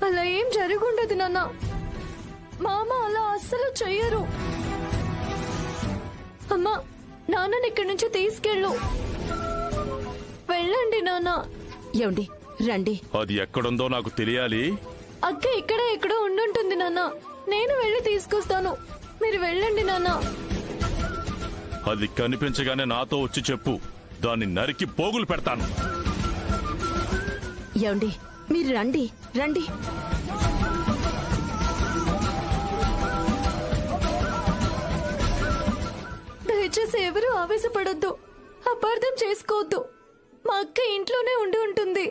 అలా ఏం జరుగుండదు నాన్న. మామ అలా అస్సలు చెయ్యరు. అమ్మా, నాన్నని ఇక్కడి నుంచి తీసుకెళ్ళు. వెళ్ళండి నాన్న. ఏమండి, రండి. అది ఎక్కడుందో నాకు తెలియాలి. అక్క ఇక్కడే ఎక్కడో ఉండుంటుంది నాన్న. నేను వెళ్ళి తీసుకొస్తాను. మీరు వెళ్ళండి నాన్న. అది కనిపించగానే నాతో వచ్చి చెప్పు. దాన్ని నరికి పోగులు పెడతాను. ఏమండి, మీరు రండి రండి. దయచేసి ఎవరూ ఆవేశపడొద్దు, అపార్థం చేసుకోవద్దు. మా అక్క ఇంట్లోనే ఉండి ఉంటుంది.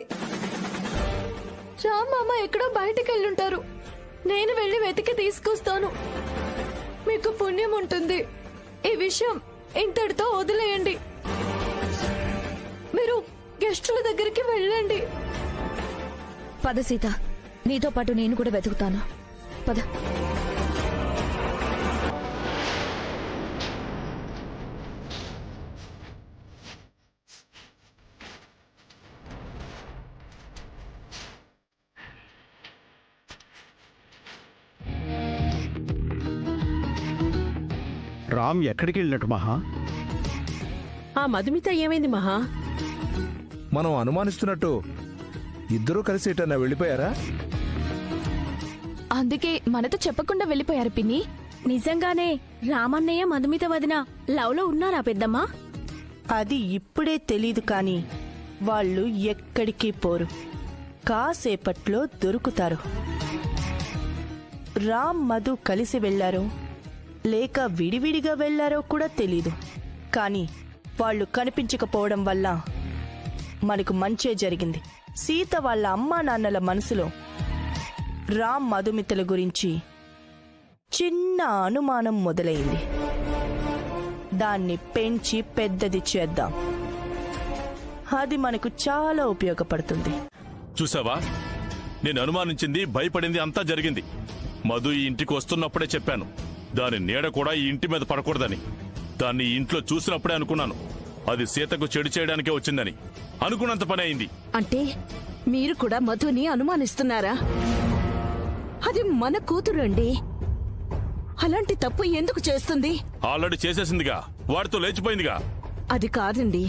రామ్ మామ ఎక్కడో బయటికి వెళ్ళుంటారు. నేను వెళ్ళి వెతికి తీసుకొస్తాను. మీకు పుణ్యం ఉంటుంది. ఈ విషయం ఇంతటితో వదిలేయండి. మీరు గెస్టుల దగ్గరికి వెళ్ళండి. పద సీత, నీతో పాటు నేను కూడా వెతుకుతాను. పద. రామ్ ఎక్కడికి వెళ్ళినట్టు మహా? ఆ మధుమిత ఏమైంది మహా? మనం అనుమానిస్తున్నట్టు ఇద్దరూ కలిసి ఎటన్నా వెళ్ళిపోయారా? అందుకే మనతో చెప్పకుండా వెళ్ళిపోయారు పిన్ని. నిజంగానే రామన్నయ్య మధుమిత వదిన లవ్ లో ఉన్నారా పెద్దమ్మా? అది ఇప్పుడే తెలీదు కాని వాళ్ళు ఎక్కడికి పోరు. కాసేపట్లో దొరుకుతారు. రామ్ మధు కలిసి వెళ్లారో లేక విడివిడిగా వెళ్లారో కూడా తెలీదు. కాని వాళ్ళు కనిపించకపోవడం వల్ల మనకు మంచే జరిగింది. సీత వాళ్ళ అమ్మా నాన్నల మనసులో రామ్ మధుమితల గురించి చిన్న అనుమానం మొదలైంది. దాన్ని పెంచి పెద్దది చేద్దాం. అది మనకు చాలా ఉపయోగపడుతుంది. చూసావా, నేను అనుమానించింది, భయపడింది అంతా జరిగింది. మధు ఈ ఇంటికి వస్తున్నప్పుడే చెప్పాను, దాని నీడ కూడా ఈ ఇంటి మీద పడకూడదని. దాన్ని ఈ ఇంట్లో చూసినప్పుడే అనుకున్నాను అది సీతకు చెడు చేయడానికే వచ్చిందని. అనుకున్నంత పని అయింది. అంటే మీరు కూడా మధుని అనుమానిస్తున్నారా? అది మన కూతురు అండి. అలాంటి తప్పు ఎందుకు చేస్తుంది? ఆల్రెడీ చేసేసిందిగా, వాడితో లేచిపోయిందిగా. అది కాదండి,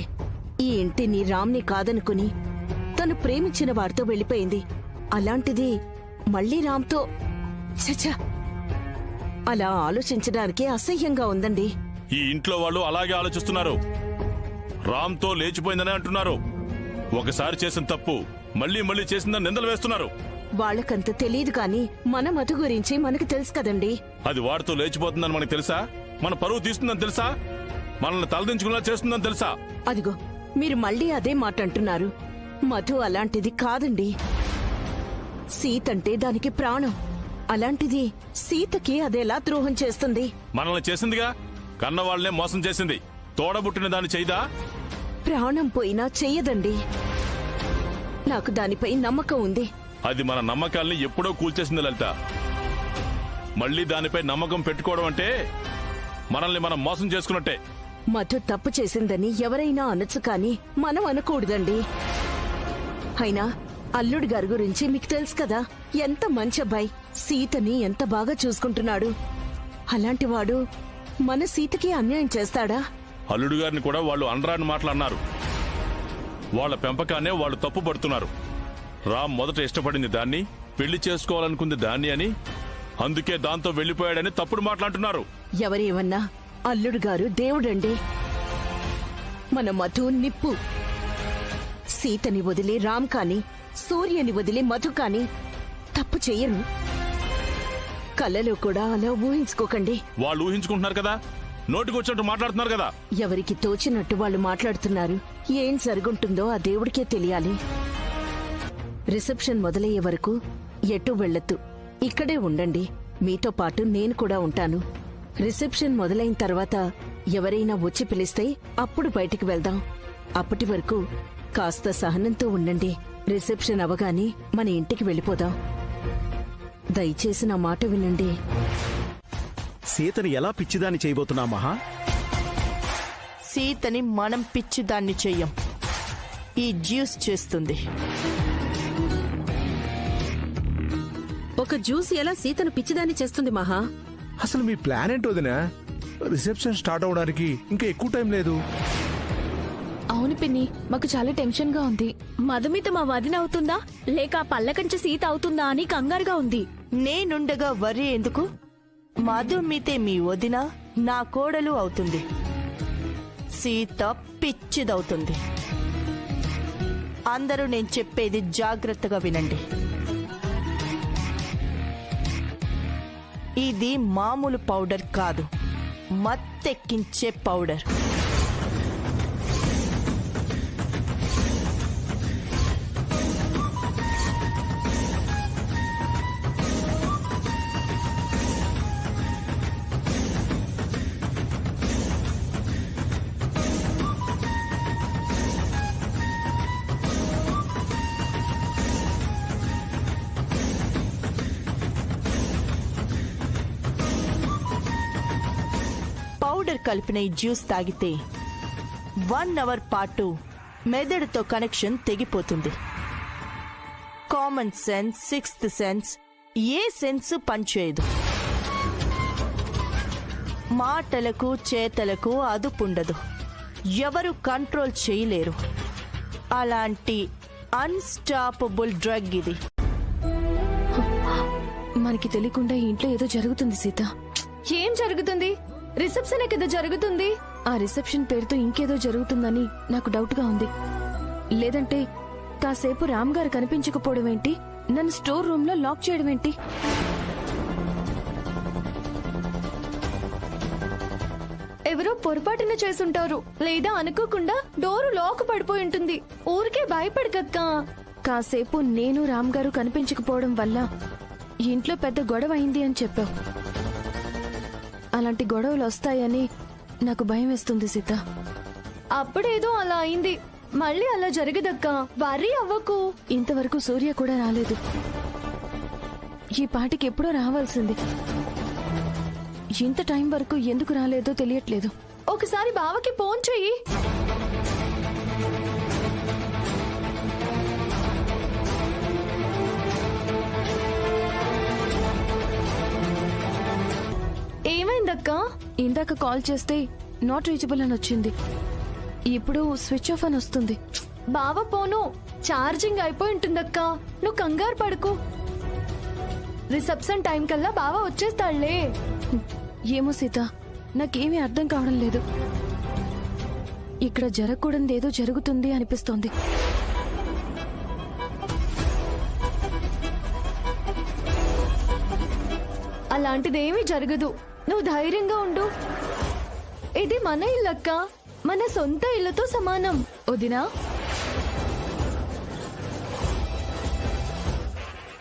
ఈ ఇంటిని రామ్ని కాదనుకుని తను ప్రేమించిన వాడితో వెళ్ళిపోయింది. అలాంటిది మళ్ళీ రామ్తో చచ్చా, అలా ఆలోచించడానికి అసహ్యంగా ఉందండి. ఈ ఇంట్లో వాళ్ళు అలాగే ఆలోచిస్తున్నారు. రామ్తో లేచిపోయిందని అంటున్నారు. ఒకసారి చేసిన తప్పు మళ్ళీ మళ్ళీ చేసిందని నిందలు వేస్తున్నారు. వాళ్ళకంత తెలియదు కాని మన మధు గురించి మనకు తెలుసు కదండి. అది వాడితో లేచిపోతుందని మనకు తెలుసా? మన పరువు తీస్తుందని తెలుసా? మనల్ని తలదించుకునేలా చేస్తుందని తెలుసా? అదిగో, మీరు మళ్ళీ అదే మాట అంటున్నారు. మధు అలాంటిది కాదండి. సీతంటే దానికి ప్రాణం. అలాంటిది సీతకి అదెలా ద్రోహం చేస్తుంది? మనల్ని చేసిందిగా, కన్నవాళ్లనే మోసం చేసింది. తోడబుట్టిన దాన్ని చేయదా? ప్రాణం పోయినా చెయ్యదండి. నాకు దానిపై నమ్మకం ఉంది. అది మన నమ్మకాల్ని ఎప్పుడో కూల్చేసింది లలిత. మళ్ళీ దానిపై నమ్మకం పెట్టుకోవడం అంటే మనల్ని మనం మోసం చేసుకున్నట్టే. మధు తప్పు చేసిందని ఎవరైనా అనొచ్చు కాని మనం అనకూడదండి. అయినా అల్లుడి గారి గురించి మీకు తెలుసు కదా, ఎంత మంచి అబ్బాయి, సీతని ఎంత బాగా చూసుకుంటున్నాడు. అలాంటివాడు మన సీతకి అన్యాయం చేస్తాడా? అల్లుడు గారిని కూడా వాళ్ళు అనరాని మాటలు అన్నారు. వాళ్ళ పెంపకాన్నే వాళ్ళు తప్పు పడుతున్నారు. రామ్ మొదట ఇష్టపడింది దాన్ని, పెళ్లి చేసుకోవాలనుకుంది దాన్ని అని, అందుకే దాంతో వెళ్లిపోయాడని తప్పుడు మాట్లాడుతున్నారు. ఎవరేమన్నా అల్లుడు గారు దేవుడండి. మన మధు నిప్పు. సీతని వదిలి రామ్ కాని, సూర్యని వదిలి మధు కాని తప్పు చెయ్యరు. కలలో కూడా అలా ఊహించుకోకండి. వాళ్ళు ఊహించుకుంటున్నారు కదా, నోటికొచ్చినట్టు మాట్లాడుతున్నారు కదా. ఎవరికి తోచినట్టు వాళ్ళు మాట్లాడుతున్నారు. ఏం జరుగుంటుందో ఆ దేవుడికే తెలియాలి. రిసెప్షన్ మొదలయ్యే వరకు ఎటు వెళ్ళొద్దు, ఇక్కడే ఉండండి. మీతో పాటు నేను కూడా ఉంటాను. రిసెప్షన్ మొదలైన తర్వాత ఎవరైనా వచ్చి పిలిస్తే అప్పుడు బయటికి వెళ్దాం. అప్పటి వరకు కాస్త సహనంతో ఉండండి. రిసెప్షన్ అవగానే మన ఇంటికి వెళ్ళిపోదాం. దయచేసి నా మాట వినండి. సీతని ఎలా పిచ్చిదాన్ని చేయబోతున్నా మహా? సీతని మనం పిచ్చిదాన్ని చెయ్యం. ఈ జ్యూస్ చేస్తుంది. ఒక జ్యూస్ ఎలా సీతను పిచ్చిదాన్ని చేస్తుంది మహా? అసలు మీ ప్లాన్ ఏంటో వదినా? రిసెప్షన్ స్టార్ట్ అవడానికి ఇంకా ఎక్కువ టైం లేదు. అవును పిన్ని, మాకు చాలా టెన్షన్ గా ఉంది. మధుమిత మా వదిన అవుతుందా లేక పల్లకంచె సీత అవుతుందా అని కంగారుగా ఉంది. నేనుండగా వర్రీ ఎందుకు? మధుమితే మీ వదిన, నా కోడలు అవుతుంది. సీత పిచ్చిదవుతుంది. అందరూ నేను చెప్పేది జాగ్రత్తగా వినండి. ఇది మామూలు పౌడర్ కాదు, మత్తెక్కించే పౌడర్. పౌడర్ కలిపిన ఈ జ్యూస్ తాగితే 1 అవర్ పాటు మెదడుతో కనెక్షన్ తెగిపోతుంది. కామన్ సెన్స్, సిక్స్త్ సెన్స్, ఏ సెన్స్ పనిచేయదు. మాటలకు చేతలకు అదుపుండదు. ఎవరు కంట్రోల్ చేయలేరు. అలాంటి అన్స్టాపబుల్ డ్రగ్ ఇది. మనకి తెలియకుండా ఈ ఇంట్లో ఏదో జరుగుతుంది సీత. ఏం జరుగుతుంది? రిసెప్షన్ కదా జరుగుతుంది. ఆ రిసెప్షన్ పేరుతో ఇంకేదో జరుగుతుందని నాకు డౌట్ గా ఉంది. లేదంటే కాసేపు రామ్ గారు కనిపించకపోవడం ఏంటి, నన్ను స్టోర్ రూమ్ లో లాక్ చేయడం ఏంటి? ఎవరో పొరపాటున చేసుంటారు, లేదా అనుకోకుండా డోరు లాక్ పడిపోయి ఉంటుంది. ఊరికే భయపడకక్కా. కాసేపు నేను రామ్ గారు కనిపించకపోవడం వల్ల ఇంట్లో పెద్ద గొడవ అయింది అని చెప్పావు. అలాంటి గొడవలు వస్తాయని నాకు భయం వేస్తుంది సీత. అప్పుడేదో అలా అయింది, మళ్ళీ అలా జరగదక్కా. వర్రీ అవ్వకు. ఇంతవరకు సూర్య కూడా రాలేదు. ఈ పాటికి ఎప్పుడో రావాల్సింది. ఇంత టైం వరకు ఎందుకు రాలేదో తెలియట్లేదు. ఒకసారి బావకి ఫోన్ చెయ్యి. ఏమైందక్కా? ఇందాక కాల్ చేస్తే నాట్ రీచబుల్ అని వచ్చింది. ఇప్పుడు స్విచ్ ఆఫ్ అని వస్తుంది. బావ ఫోను ఛార్జింగ్ అయిపోయి ఉంటుందక్కా. నువ్వు కంగారు పడుకో. రిసెప్షన్ టైం కల్లా బావ వచ్చేస్తాడులే. ఏమో సీత, నాకేమీ అర్థం కావడం లేదు. ఇక్కడ జరగకూడదు ఏదో జరుగుతుంది అనిపిస్తోంది. అలాంటిదేమీ జరగదు. నువ్వు ధైర్యంగా ఉండు. ఇది మన ఇల్లక్క, మన సొంత ఇళ్లతో సమానం. వదినా,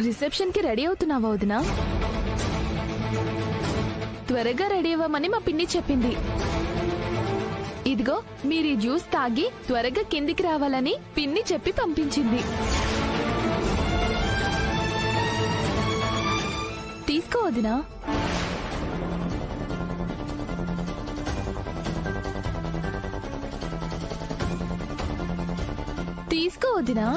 రిసెప్షన్ కి రెడీ అవుతున్నావా వదినా? త్వరగా రెడీ అవ్వమని మా పిన్ని చెప్పింది. ఇదిగో మీరు ఈ జ్యూస్ తాగి త్వరగా కిందికి రావాలని పిన్ని చెప్పి పంపించింది. తీసుకో వదినా. తీసుకో వదినా.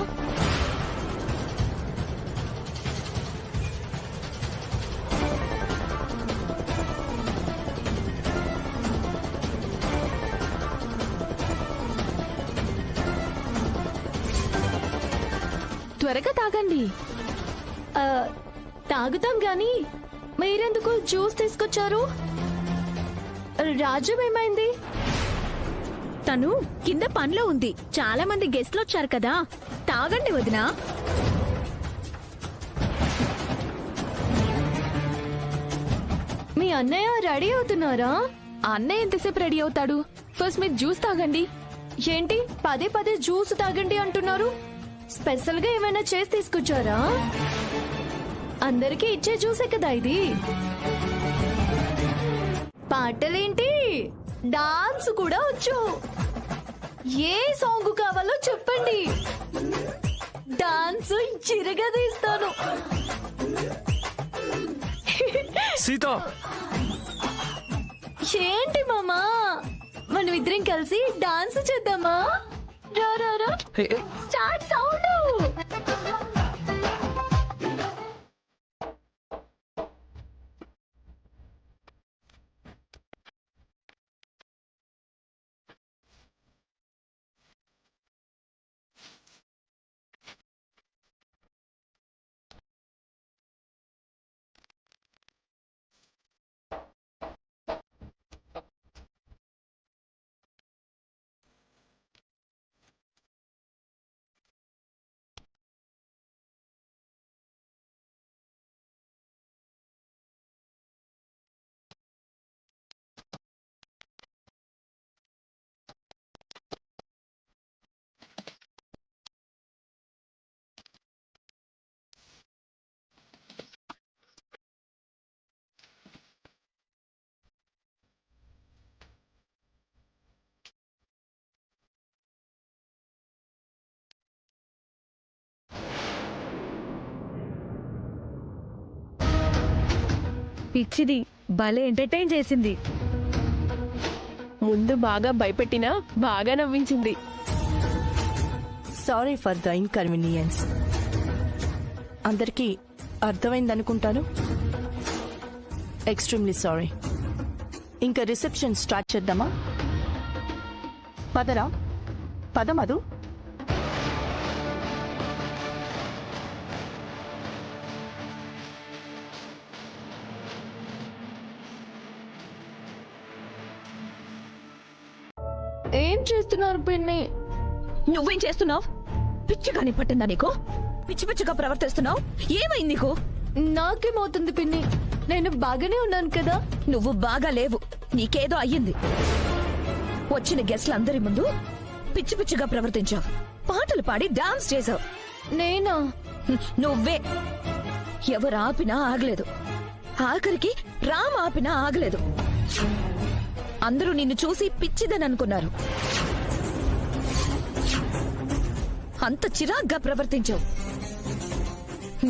త్వరగా తాగండి. తాగుతాం గాని మీరెందుకు జ్యూస్ తీసుకొచ్చారు? రాజ్యం ఏమైంది? తను కింద పనిలో ఉంది. చాలా మంది గెస్ట్లు వచ్చారు కదా. తాగండి వదినా. మీ అన్నయ్య రెడీ అవుతున్నారా? అన్నయ్య ఎంతసేపు రెడీ అవుతాడు? ఫస్ట్ మీరు జ్యూస్ తాగండి. ఏంటి పదే పదే జ్యూస్ తాగండి అంటున్నారు? స్పెషల్ గా ఏమైనా చేసి తీసుకొచ్చారా? అందరికీ ఇచ్చే జ్యూసే కదా ఇది. పాటలేంటి, డాన్స్ కూడా వచ్చు. ఏ సాంగ్ కావాలో చెప్పండి, డాన్స్ చిరగా తీస్తాను. సీత, ఏంటి మామా, మనం ఇద్దరం కలిసి డాన్స్ చేద్దామా? రా రా రా స్టార్ట్ సౌండ్. పిచ్చిది భలే ఎంటర్టైన్ చేసింది. ముందు బాగా భయపెట్టినా బాగా నవ్వించింది. Sorry for the inconvenience. అందరికీ అర్థమైందనుకుంటాను. Extremely sorry. ఇంకా రిసెప్షన్ స్టార్ట్ చేద్దామా? పదరా, పద మధు. ఏం చేస్తున్నారు పిన్ని? నువ్వేం చేస్తున్నావు? పిచ్చిగాని పట్టిందా నీకు? పిచ్చి పిచ్చిగా ప్రవర్తిస్తున్నావు. ఏమైంది నీకు? నాకేమవుతుంది పిన్ని? నేను బాగానే ఉన్నాను కదా. నువ్వు బాగా లేవు, నీకేదో అయ్యింది. వచ్చిన గెస్ట్లందరి ముందు పిచ్చి పిచ్చిగా ప్రవర్తించావు. పాటలు పాడి డాన్స్ చేసావు. నేనా? నువ్వే. ఎవరు ఆపినా ఆగలేదు. ఆఖరికి రామ్ ఆపినా ఆగలేదు. అందరూ నిన్ను చూసి పిచ్చిదని అనుకున్నారు. అంత చిరాగ్గా ప్రవర్తించావు.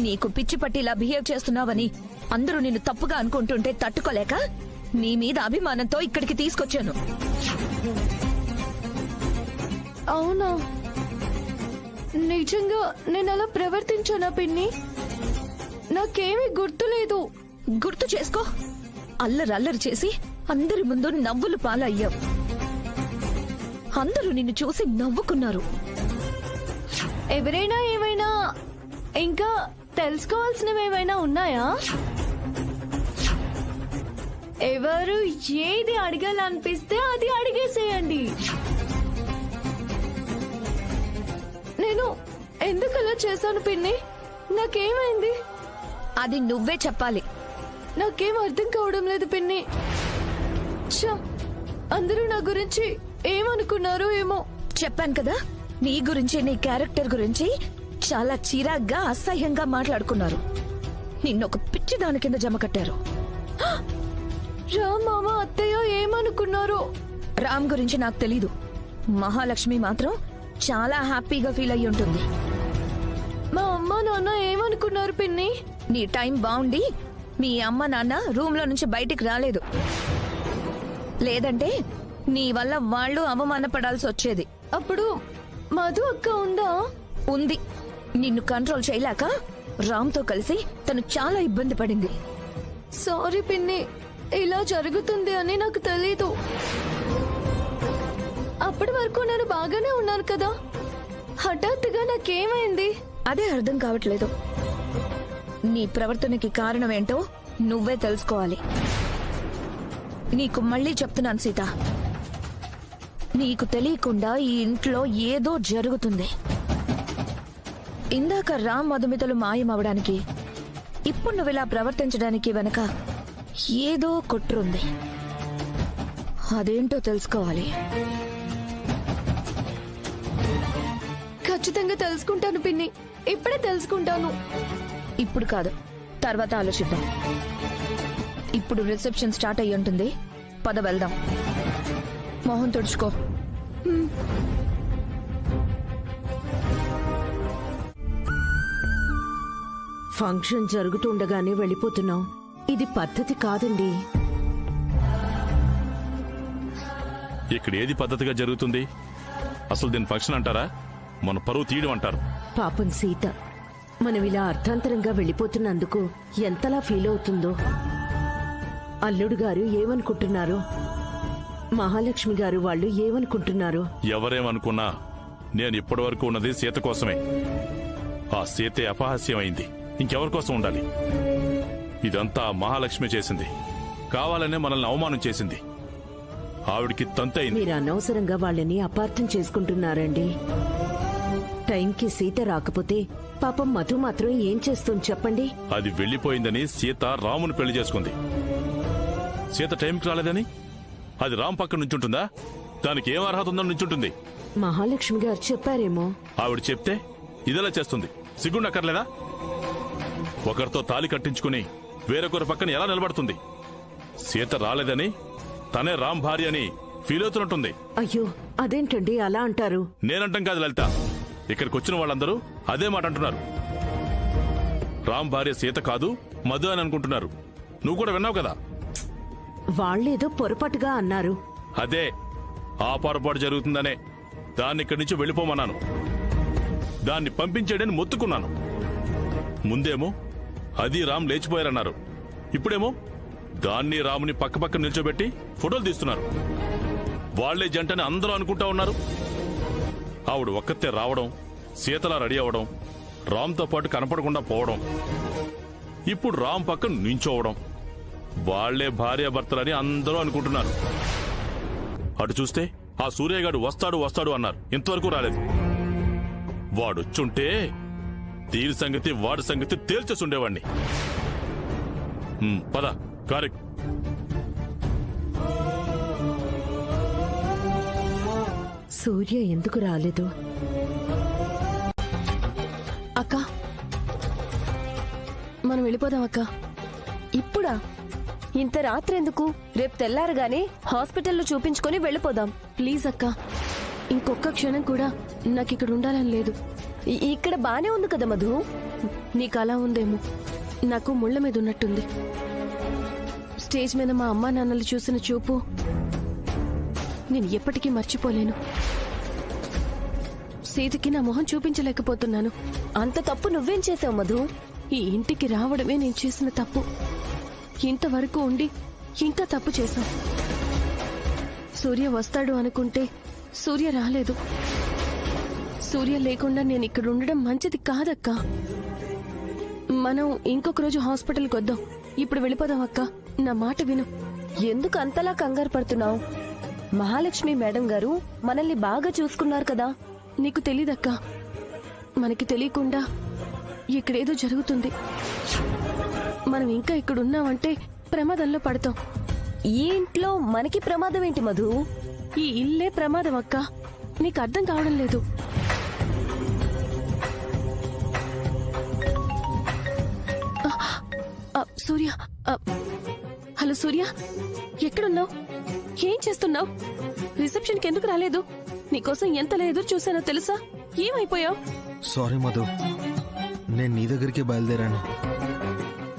నీకు పిచ్చి పట్టి ఇలా బిహేవ్ చేస్తున్నావని అందరూ నిన్ను తప్పుగా అనుకుంటుంటే తట్టుకోలేక నీ మీద అభిమానంతో ఇక్కడికి తీసుకొచ్చాను. అవునా? నిజంగా నేను అలా ప్రవర్తించానా పిన్ని? నాకేమీ గుర్తులేదు. గుర్తు చేసుకో. అల్లరి చేసి అందరి ముందు నవ్వులు పాలయ్యావు. అందరూ నిన్ను చూసి నవ్వుకున్నారు. ఎవరైనా ఏమైనా ఇంకా తెలుసుకోవాల్సినవి ఏమైనా ఉన్నాయా? ఎవరు ఏది అడగాలనిపిస్తే అది అడిగేసేయండి. నేను ఎందుకు అలా చేశాను పిన్ని? నాకేమైంది? అది నువ్వే చెప్పాలి. నాకేం అర్థం కావడం లేదు పిన్ని. ఛ, అందరూ నా గురించి ఏమనుకున్నారో ఏమో. చెప్పాను కదా, నీ గురించి నీ క్యారెక్టర్ గురించి చాలా చిరాగ్గా అసహ్యంగా మాట్లాడుకున్నారు. నిన్నొక పిచ్చి దాని కింద జమ కట్టారు. రామ్ మామ అత్తయ్య ఏమనుకున్నారో. రామ్ గురించి నాకు తెలీదు. మహాలక్ష్మి మాత్రం చాలా హ్యాపీగా ఫీల్ అయ్యి ఉంటుంది. మా అమ్మ నాన్న ఏమనుకున్నారు పిన్ని? నీ టైం బాగుండి మీ అమ్మ నాన్న రూమ్ లో నుంచి బయటికి రాలేదు. లేదంటే నీ వల్ల వాళ్ళు అవమానపడాల్సి వచ్చేది. అప్పుడు మధు అక్క ఉందా? ఉంది. నిన్ను కంట్రోల్ చేయలేక రామ్తో కలిసి తను చాలా ఇబ్బంది పడింది. సారీ పిన్ని, ఇలా జరుగుతుంది అని నాకు తెలీదు. అప్పటి వరకు నేను బాగానే ఉన్నాను కదా. హఠాత్తుగా నాకేమైంది? అదే అర్థం కావట్లేదు. నీ ప్రవర్తనకి కారణం ఏంటో నువ్వే తెలుసుకోవాలి. నీకు మళ్ళీ చెప్తున్నాను సీత, నీకు తెలియకుండా ఈ ఇంట్లో ఏదో జరుగుతుంది. ఇందాక రామ్ మధుమితలు మాయమవడానికి, ఇప్పుడు నువ్వు ఇలా ప్రవర్తించడానికి వెనక ఏదో కుట్రుంది. అదేంటో తెలుసుకోవాలి. ఖచ్చితంగా తెలుసుకుంటాను పిన్ని, ఇప్పుడే తెలుసుకుంటాను. ఇప్పుడు కాదు, తర్వాత ఆలోచిద్దాం. ఇప్పుడు రిసెప్షన్ స్టార్ట్ అయ్యి ఉంటుంది. పద వెళ్దాం. మొహం తుడుచుకో. ఫంక్షన్ జరుగుతుండగానే వెళ్ళిపోతున్నాం. ఇది పద్ధతి కాదండి. ఇక్కడ ఏది పద్ధతిగా జరుగుతుంది? అసలు దీని ఫంక్షన్ అంటారా, మన పరువు తీయడం అంటారు. పాపం సీత మనం ఇలా అర్థాంతరంగా వెళ్ళిపోతున్నందుకు ఎంతలా ఫీల్ అవుతుందో. అల్లుడు గారు ఏమనుకుంటున్నారు, మహాలక్ష్మి గారు వాళ్ళు ఏమనుకుంటున్నారు. ఎవరేమనుకున్నా నేను ఇప్పటి వరకు ఉన్నది సీత కోసమే. ఆ సీతే అపహాస్యమైంది, ఇంకెవరి కోసం ఉండాలి? ఇదంతా మహాలక్ష్మి చేసింది, కావాలనే మనల్ని అవమానం చేసింది. ఆవిడికి తంతయింది. మీరు అనవసరంగా వాళ్ళని అపార్థం చేసుకుంటున్నారండి. టైంకి సీత రాకపోతే పాపం మధు మాత్రం ఏం చేస్తుంది చెప్పండి. అది వెళ్లిపోయిందని సీత రాముని పెళ్లి చేసుకుంది. సీత టైంకి రాలేదని అది రామ్ పక్కన నుంచుంటుందా? దానికి ఏం అర్హత ఉందని నుంచుంటుంది? మహాలక్ష్మి గారు చెప్పారేమో. ఆవిడ చెప్తే ఇదెలా చేస్తుంది? సిగ్గుండక్కర్లేదా? ఒకరితో తాలి కట్టించుకుని వేరొకరి పక్కన ఎలా నిలబడుతుంది? సీత రాలేదని తనే రామ్ భార్య అని ఫీల్ అవుతున్నట్టుంది. అయ్యో అదేంటండి అలా అంటారు? నేనంటాం కాదు లలిత, ఇక్కడికి వచ్చిన వాళ్ళందరూ అదే మాట అంటున్నారు. రామ్ భార్య సీత కాదు మధు అని అనుకుంటున్నారు. నువ్వు కూడా విన్నావు కదా. వాళ్ళేదో పొరపాటుగా అన్నారు. అదే ఆ పొరపాటు జరుగుతుందనే దాన్ని ఇక్కడి నుంచి వెళ్ళిపోమన్నాను. దాన్ని పంపించేయడని మొత్తుకున్నాను. ముందేమో అది రామ్ లేచిపోయారన్నారు, ఇప్పుడేమో దాన్ని రాముని పక్క నిల్చోబెట్టి ఫోటోలు తీస్తున్నారు. వాళ్లే జంటని అందరూ అనుకుంటా ఉన్నారు. ఆవిడ ఒక్కతే రావడం, సీతలా రెడీ అవడం, రామ్తో పాటు కనపడకుండా పోవడం, ఇప్పుడు రామ్ పక్కన నించోవడం, వాళ్లే భార్యాభర్తలని అందరూ అనుకుంటున్నారు. అటు చూస్తే ఆ సూర్యగాడు వస్తాడు అన్నారు, ఇంతవరకు రాలేదు. వాడొచ్చుంటే దీని సంగతి వాడి సంగతి తేల్చేసుండేవాణ్ణి. పద కారెక్. సూర్య ఎందుకు రాలేదు? అక్క మనం వెళ్ళిపోదాం అక్క. ఇప్పుడా? ఇంత రాత్రి ఎందుకు? రేపు తెల్లారగానే హాస్పిటల్లో చూపించుకొని వెళ్ళిపోదాం. ప్లీజ్ అక్క, ఇంకొక్క క్షణం కూడా నాకు ఇక్కడ ఉండాలని లేదు. ఇక్కడ బానే ఉంది కదా మధు. నీకు అలా ఉందేమో, నాకు ముళ్ళ మీద ఉన్నట్టుంది. స్టేజ్ మీద మా అమ్మా నాన్నలు చూసిన చూపు నేను ఎప్పటికీ మర్చిపోలేను. సీతకి నా మొహం చూపించలేకపోతున్నాను. అంత తప్పు నువ్వేం చేసావు మధు? ఈ ఇంటికి రావడమే నేను చేసిన తప్పు. ఇంతవరకు ఉండి ఇంకా తప్పు చేశాం. సూర్య వస్తాడు అనుకుంటే సూర్య రాలేదు. సూర్య లేకుండా నేను ఇక్కడ ఉండడం మంచిది కాదక్కా. మనం ఇంకొక రోజు హాస్పిటల్కి వద్దాం. ఇప్పుడు వెళ్ళిపోదాం అక్క, నా మాట విను. ఎందుకు అంతలా కంగారు పడుతున్నావు? మహాలక్ష్మి మేడం గారు మనల్ని బాగా చూసుకున్నారు కదా. నీకు తెలీదక్కా, మనకి తెలియకుండా ఇక్కడేదో జరుగుతుంది. మనం ఇంకా ఇక్కడ ఉన్నామంటే ప్రమాదంలో పడతాం. ఈ ఇంట్లో మనకి ప్రమాదం ఏంటి మధు? ఈ ఇల్లే ప్రమాదం అక్క, నీకు అర్థం కావడం లేదు. సూర్య, హలో సూర్య, ఎక్కడున్నావు? ఏం చేస్తున్నావు? రిసెప్షన్కి ఎందుకు రాలేదు? నీకోసం ఎంతలా ఎదురు చూసానో తెలుసా? ఏమైపోయావు? సారీ మధు, నేను నీ దగ్గరికి బయలుదేరాను,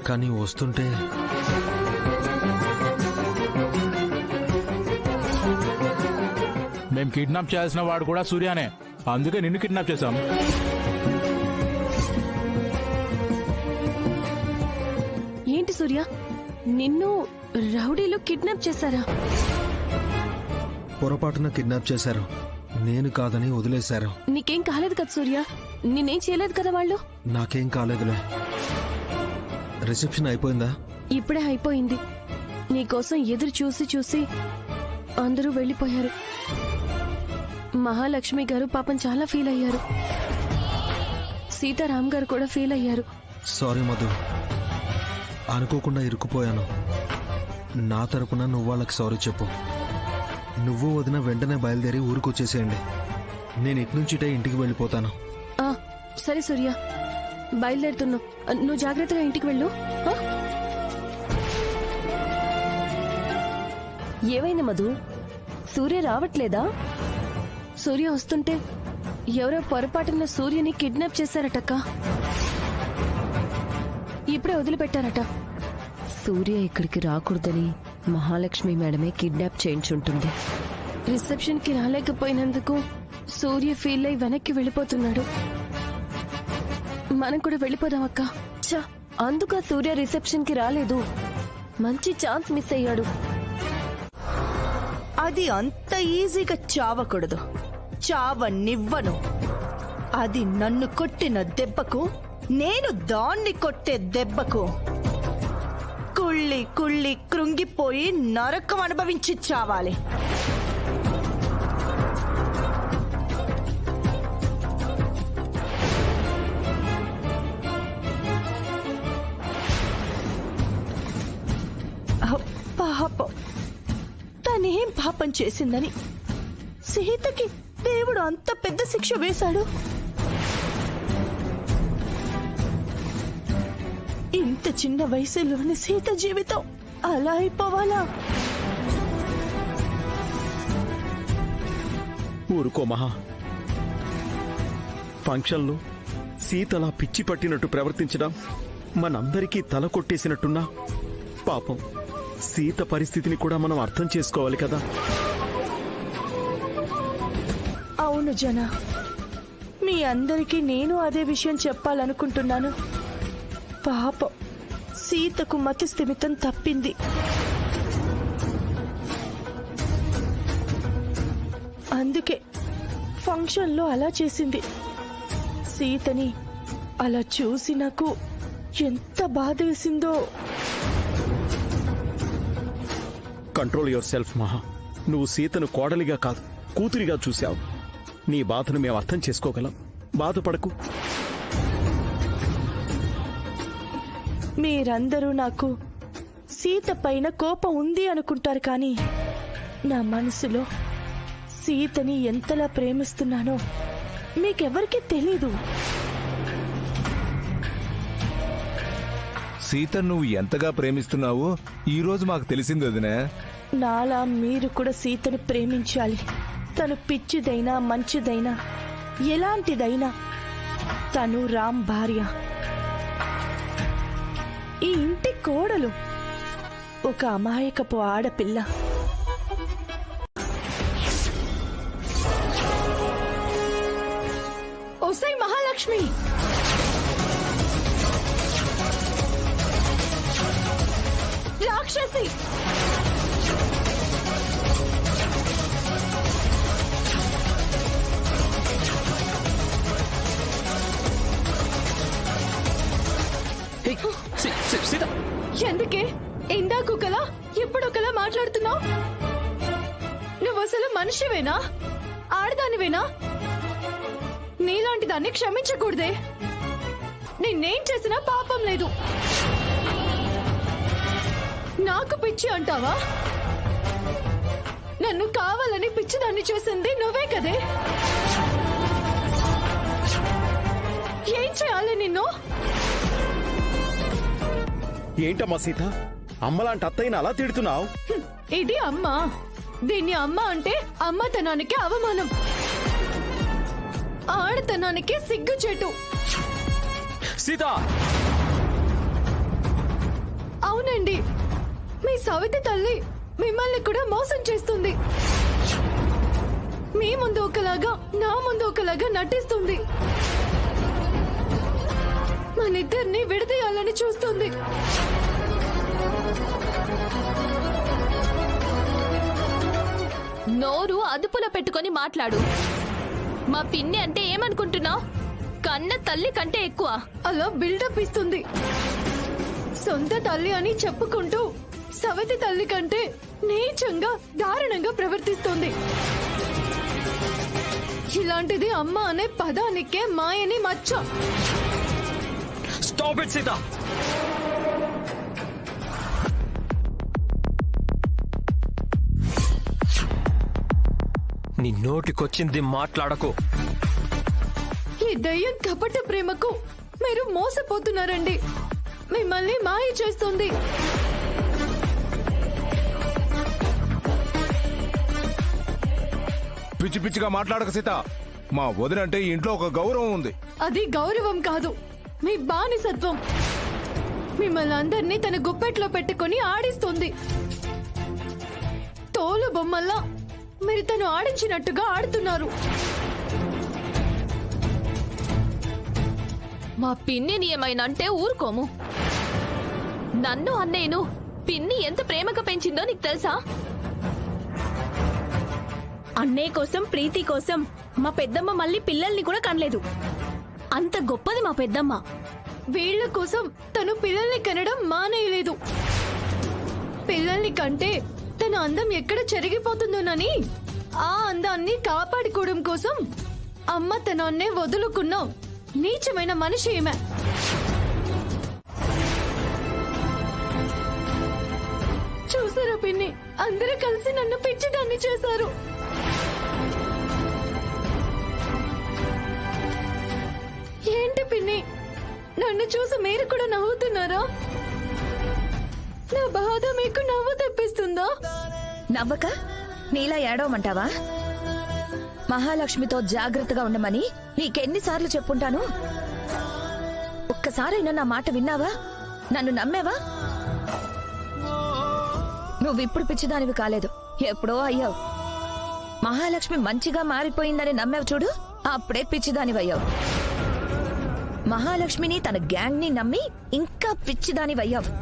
కానీ వస్తుంటే మేం కిడ్నాప్ చేయాల్సిన వాడు కూడా సూర్యానే, అందుకే నిన్ను కిడ్నాప్ చేశాం. ఏంటి సూర్య, నిన్ను రౌడీలు కిడ్నాప్ చేశారా? పొరపాటున కిడ్నాప్ చేశారు. నేను కాదని వదిలేశారు. నీకేం కాలేదు కదా సూర్య? నిన్నేం చేయలేదు కదా వాళ్ళు? నాకేం కాలేదులే. రిసెప్షన్ అయిపోయిందా? ఇప్పుడే అయిపోయింది. నీకోసం ఎదురు చూసి చూసి అందరూ వెళ్ళిపోయారు. మహాలక్ష్మి గారు పాపం చాలా ఫీల్ అయ్యారు. సీతారాం గారు కూడా ఫీల్ అయ్యారు. సారీ మధు, అనుకోకుండా ఇరుక్కుపోయాను. నా తరపున నువ్వు వాళ్ళకి సారీ చెప్పు. నువ్వు వదిన వెంటనే బయలుదేరి ఊరికొచ్చేసేయండి. నేను ఇట్నుంచిటే ఇంటికి వెళ్ళిపోతాను. సరే సూర్య, బయలుదేరుతున్నావు. నువ్వు జాగ్రత్తగా ఇంటికి వెళ్ళు. ఏమైంది మధు? సూర్య రావట్లేదా? సూర్య వస్తుంటే ఎవరో పొరపాటున సూర్యని కిడ్నాప్ చేశారటక్క. ఇప్పుడే వదిలిపెట్టారట. సూర్య ఇక్కడికి రాకూడదని మహాలక్ష్మి మేడమే కిడ్నాప్ చేయించుంటుంది. రిసెప్షన్ కి రాలేకపోయినందుకు సూర్య ఫీల్ అయి వెనక్కి వెళ్ళిపోతున్నాడు. మనం కూడా వెళ్ళిపోదాం అక్క. ఛ, అందుక సూర్య రిసెప్షన్ కి రాలేదు. మంచి ఛాన్స్ మిస్ అయ్యాడు. అది అంత ఈజీగా చావకూడదు. చావనివ్వను. అది నన్ను కొట్టిన దెబ్బకు, నేను దాన్ని కొట్టే దెబ్బకు కుళ్ళి కుళ్ళి కృంగిపోయి నరకం అనుభవించి చావాలి. పాపం, తనేం పాపం చేసిందని సీతకి దేవుడు అంత పెద్ద శిక్ష వేశాడు. ఇంత చిన్న వయసులోని సీత జీవితం అలా అయిపోవాలా? ఊరుకో మహా. ఫంక్షన్లో సీతలా పిచ్చి పట్టినట్టు ప్రవర్తించడం మనందరికీ తల కొట్టేసినట్టున్నా, పాపం సీత పరిస్థితిని కూడా మనం అర్థం చేసుకోవాలి కదా. అవును జన, మీ అందరికీ నేను అదే విషయం చెప్పాలనుకుంటున్నాను. పాపం సీతకు మతి స్థిమితం తప్పింది. అందుకే ఫంక్షన్లో అలా చేసింది. సీతని అలా చూసి నాకు ఎంత బాధ వేసిందో. కంట్రోల్ యువర్ సెల్ఫ్ మహా. నువ్వు సీతను కోడలిగా కాదు, కూతురిగా చూశావు. నీ బాధను మేము అర్థం చేసుకోగలం. బాధపడకు. మీరందరూ నాకు సీత పైన కోపం ఉంది అనుకుంటారు, కానీ నా మనసులో సీతని ఎంతలా ప్రేమిస్తున్నానో మీకెవరికీ తెలీదు. సీత నువ్వు ఎంతగా ప్రేమిస్తున్నావో ఈ రోజు మాకు తెలిసింది వదినా. నాలా మీరు కూడా సీతను ప్రేమించాలి. తను పిచ్చిదైనా మంచిదైనా ఎలాంటిదైనా తను రామ్ భార్య, ఈ ఇంటి కోడలు, ఒక అమాయకపు ఆడపిల్ల. ఓసై మహాలక్ష్మి, రాక్షసి, ఎందుకే ఇందాకొకలా ఎప్పుడొకలా మాట్లాడుతున్నావు? నువ్వు అసలు మనిషివేనా, ఆడదానివేనా? నీలాంటి దాన్ని క్షమించకూడదే. నిన్నేం చేసినా పాపం లేదు. నాకు పిచ్చి అంటావా? నన్ను కావాలని పిచ్చిదాన్ని చేసింది నువ్వే కదే. ఏం చేయాలి నిన్ను? ఏంటమ్మా సీత, అమ్మలాంటి అత్తయ్యని అలా తిడుతున్నావు? ఇది అమ్మ. దీన్ని అమ్మ అంటే అమ్మతనానికి అవమానం, ఆడతనానికి సిగ్గుచేటు. సీత, అవునండి, మీ సవితి తల్లి మిమ్మల్ని కూడా మోసం చేస్తుంది. మీ ముందు ఒకలాగా, నా ముందు ఒకలాగా నటిస్తుంది. మనిద్దరిని విడదీయాలని చూస్తుంది. నోరు అదుపులో పెట్టుకొని మాట్లాడు. మా పిన్ని అంటే ఏమనుకుంటున్నావు? కన్న తల్లి కంటే ఎక్కువ. అలా బిల్డప్ ఇస్తుంది. సొంత తల్లి అని చెప్పుకుంటూ సవతి తల్లి కంటే నీచంగా, దారుణంగా ప్రవర్తిస్తుంది. ఇలాంటిది అమ్మ అనే పదానికే మాయని మచ్చ. Stop it Sita. నీ నోటికొచ్చింది మాట్లాడకు. ఈ దయ్యం కపట ప్రేమకు మీరు మోసపోతున్నారండి. మిమ్మల్ని మాయ చేస్తుంది. పిచ్చి పిచ్చిగా మాట్లాడక సీత. మా వదినంటే ఈ ఇంట్లో ఒక గౌరవం ఉంది. అది గౌరవం కాదు, మీ బానిసత్వం. మిమ్మల్ని అందరినీ తన గుప్పెట్లో పెట్టుకుని ఆడిస్తుంది. తోలు బొమ్మల్లా మీరు తను ఆడించినట్టుగా ఆడుతున్నారు. మా పిన్నిని ఏమైనా అంటే ఊరుకోము. నన్ను అన్నయ్యను పిన్ని ఎంత ప్రేమగా పెంచిందో నీకు తెలుసా? అన్నయ్య కోసం ప్రీతి కోసం మా పెద్దమ్మ మళ్ళీ పిల్లల్ని కూడా కనలేదు. అంత గొప్పది మా పెద్దమ్మ. వీళ్ల కోసం తను పిల్లల్ని కనడం మానేయలేదు. పిల్లల్ని కంటే తన అందం ఎక్కడ చెరిగిపోతుందోనని ఆ అందాన్ని కాపాడుకోవడం కోసం అమ్మ తన అన్నే వదులుకున్న నీచమైన మనిషి ఈమె. చూసారా పిన్ని, అందరూ కలిసి నన్ను పిచ్చిదాన్ని చేశారు. ఏంటి పిన్ని, నన్ను చూసి మీరు కూడా నవ్వుతున్నారా? నా బాధ మీకు నవ్వు తెప్పిస్తుందా? నవ్వక నీలా ఏడవమంటావా? మహాలక్ష్మితో జాగ్రత్తగా ఉండమని నీకెన్నిసార్లు చెప్పుంటాను? ఒక్కసారైనా నా మాట విన్నావా? నన్ను నమ్మేవా? నువ్విప్పుడు పిచ్చిదానివి కాలేదు, ఎప్పుడో అయ్యావు. మహాలక్ష్మి మంచిగా మారిపోయిందని నమ్మావు చూడు, అప్పుడే పిచ్చిదానివయ్యావు. మహాలక్ష్మిని తన గ్యాంగ్ ని నమ్మి ఇంకా పిచ్చిదానివయ్యావు.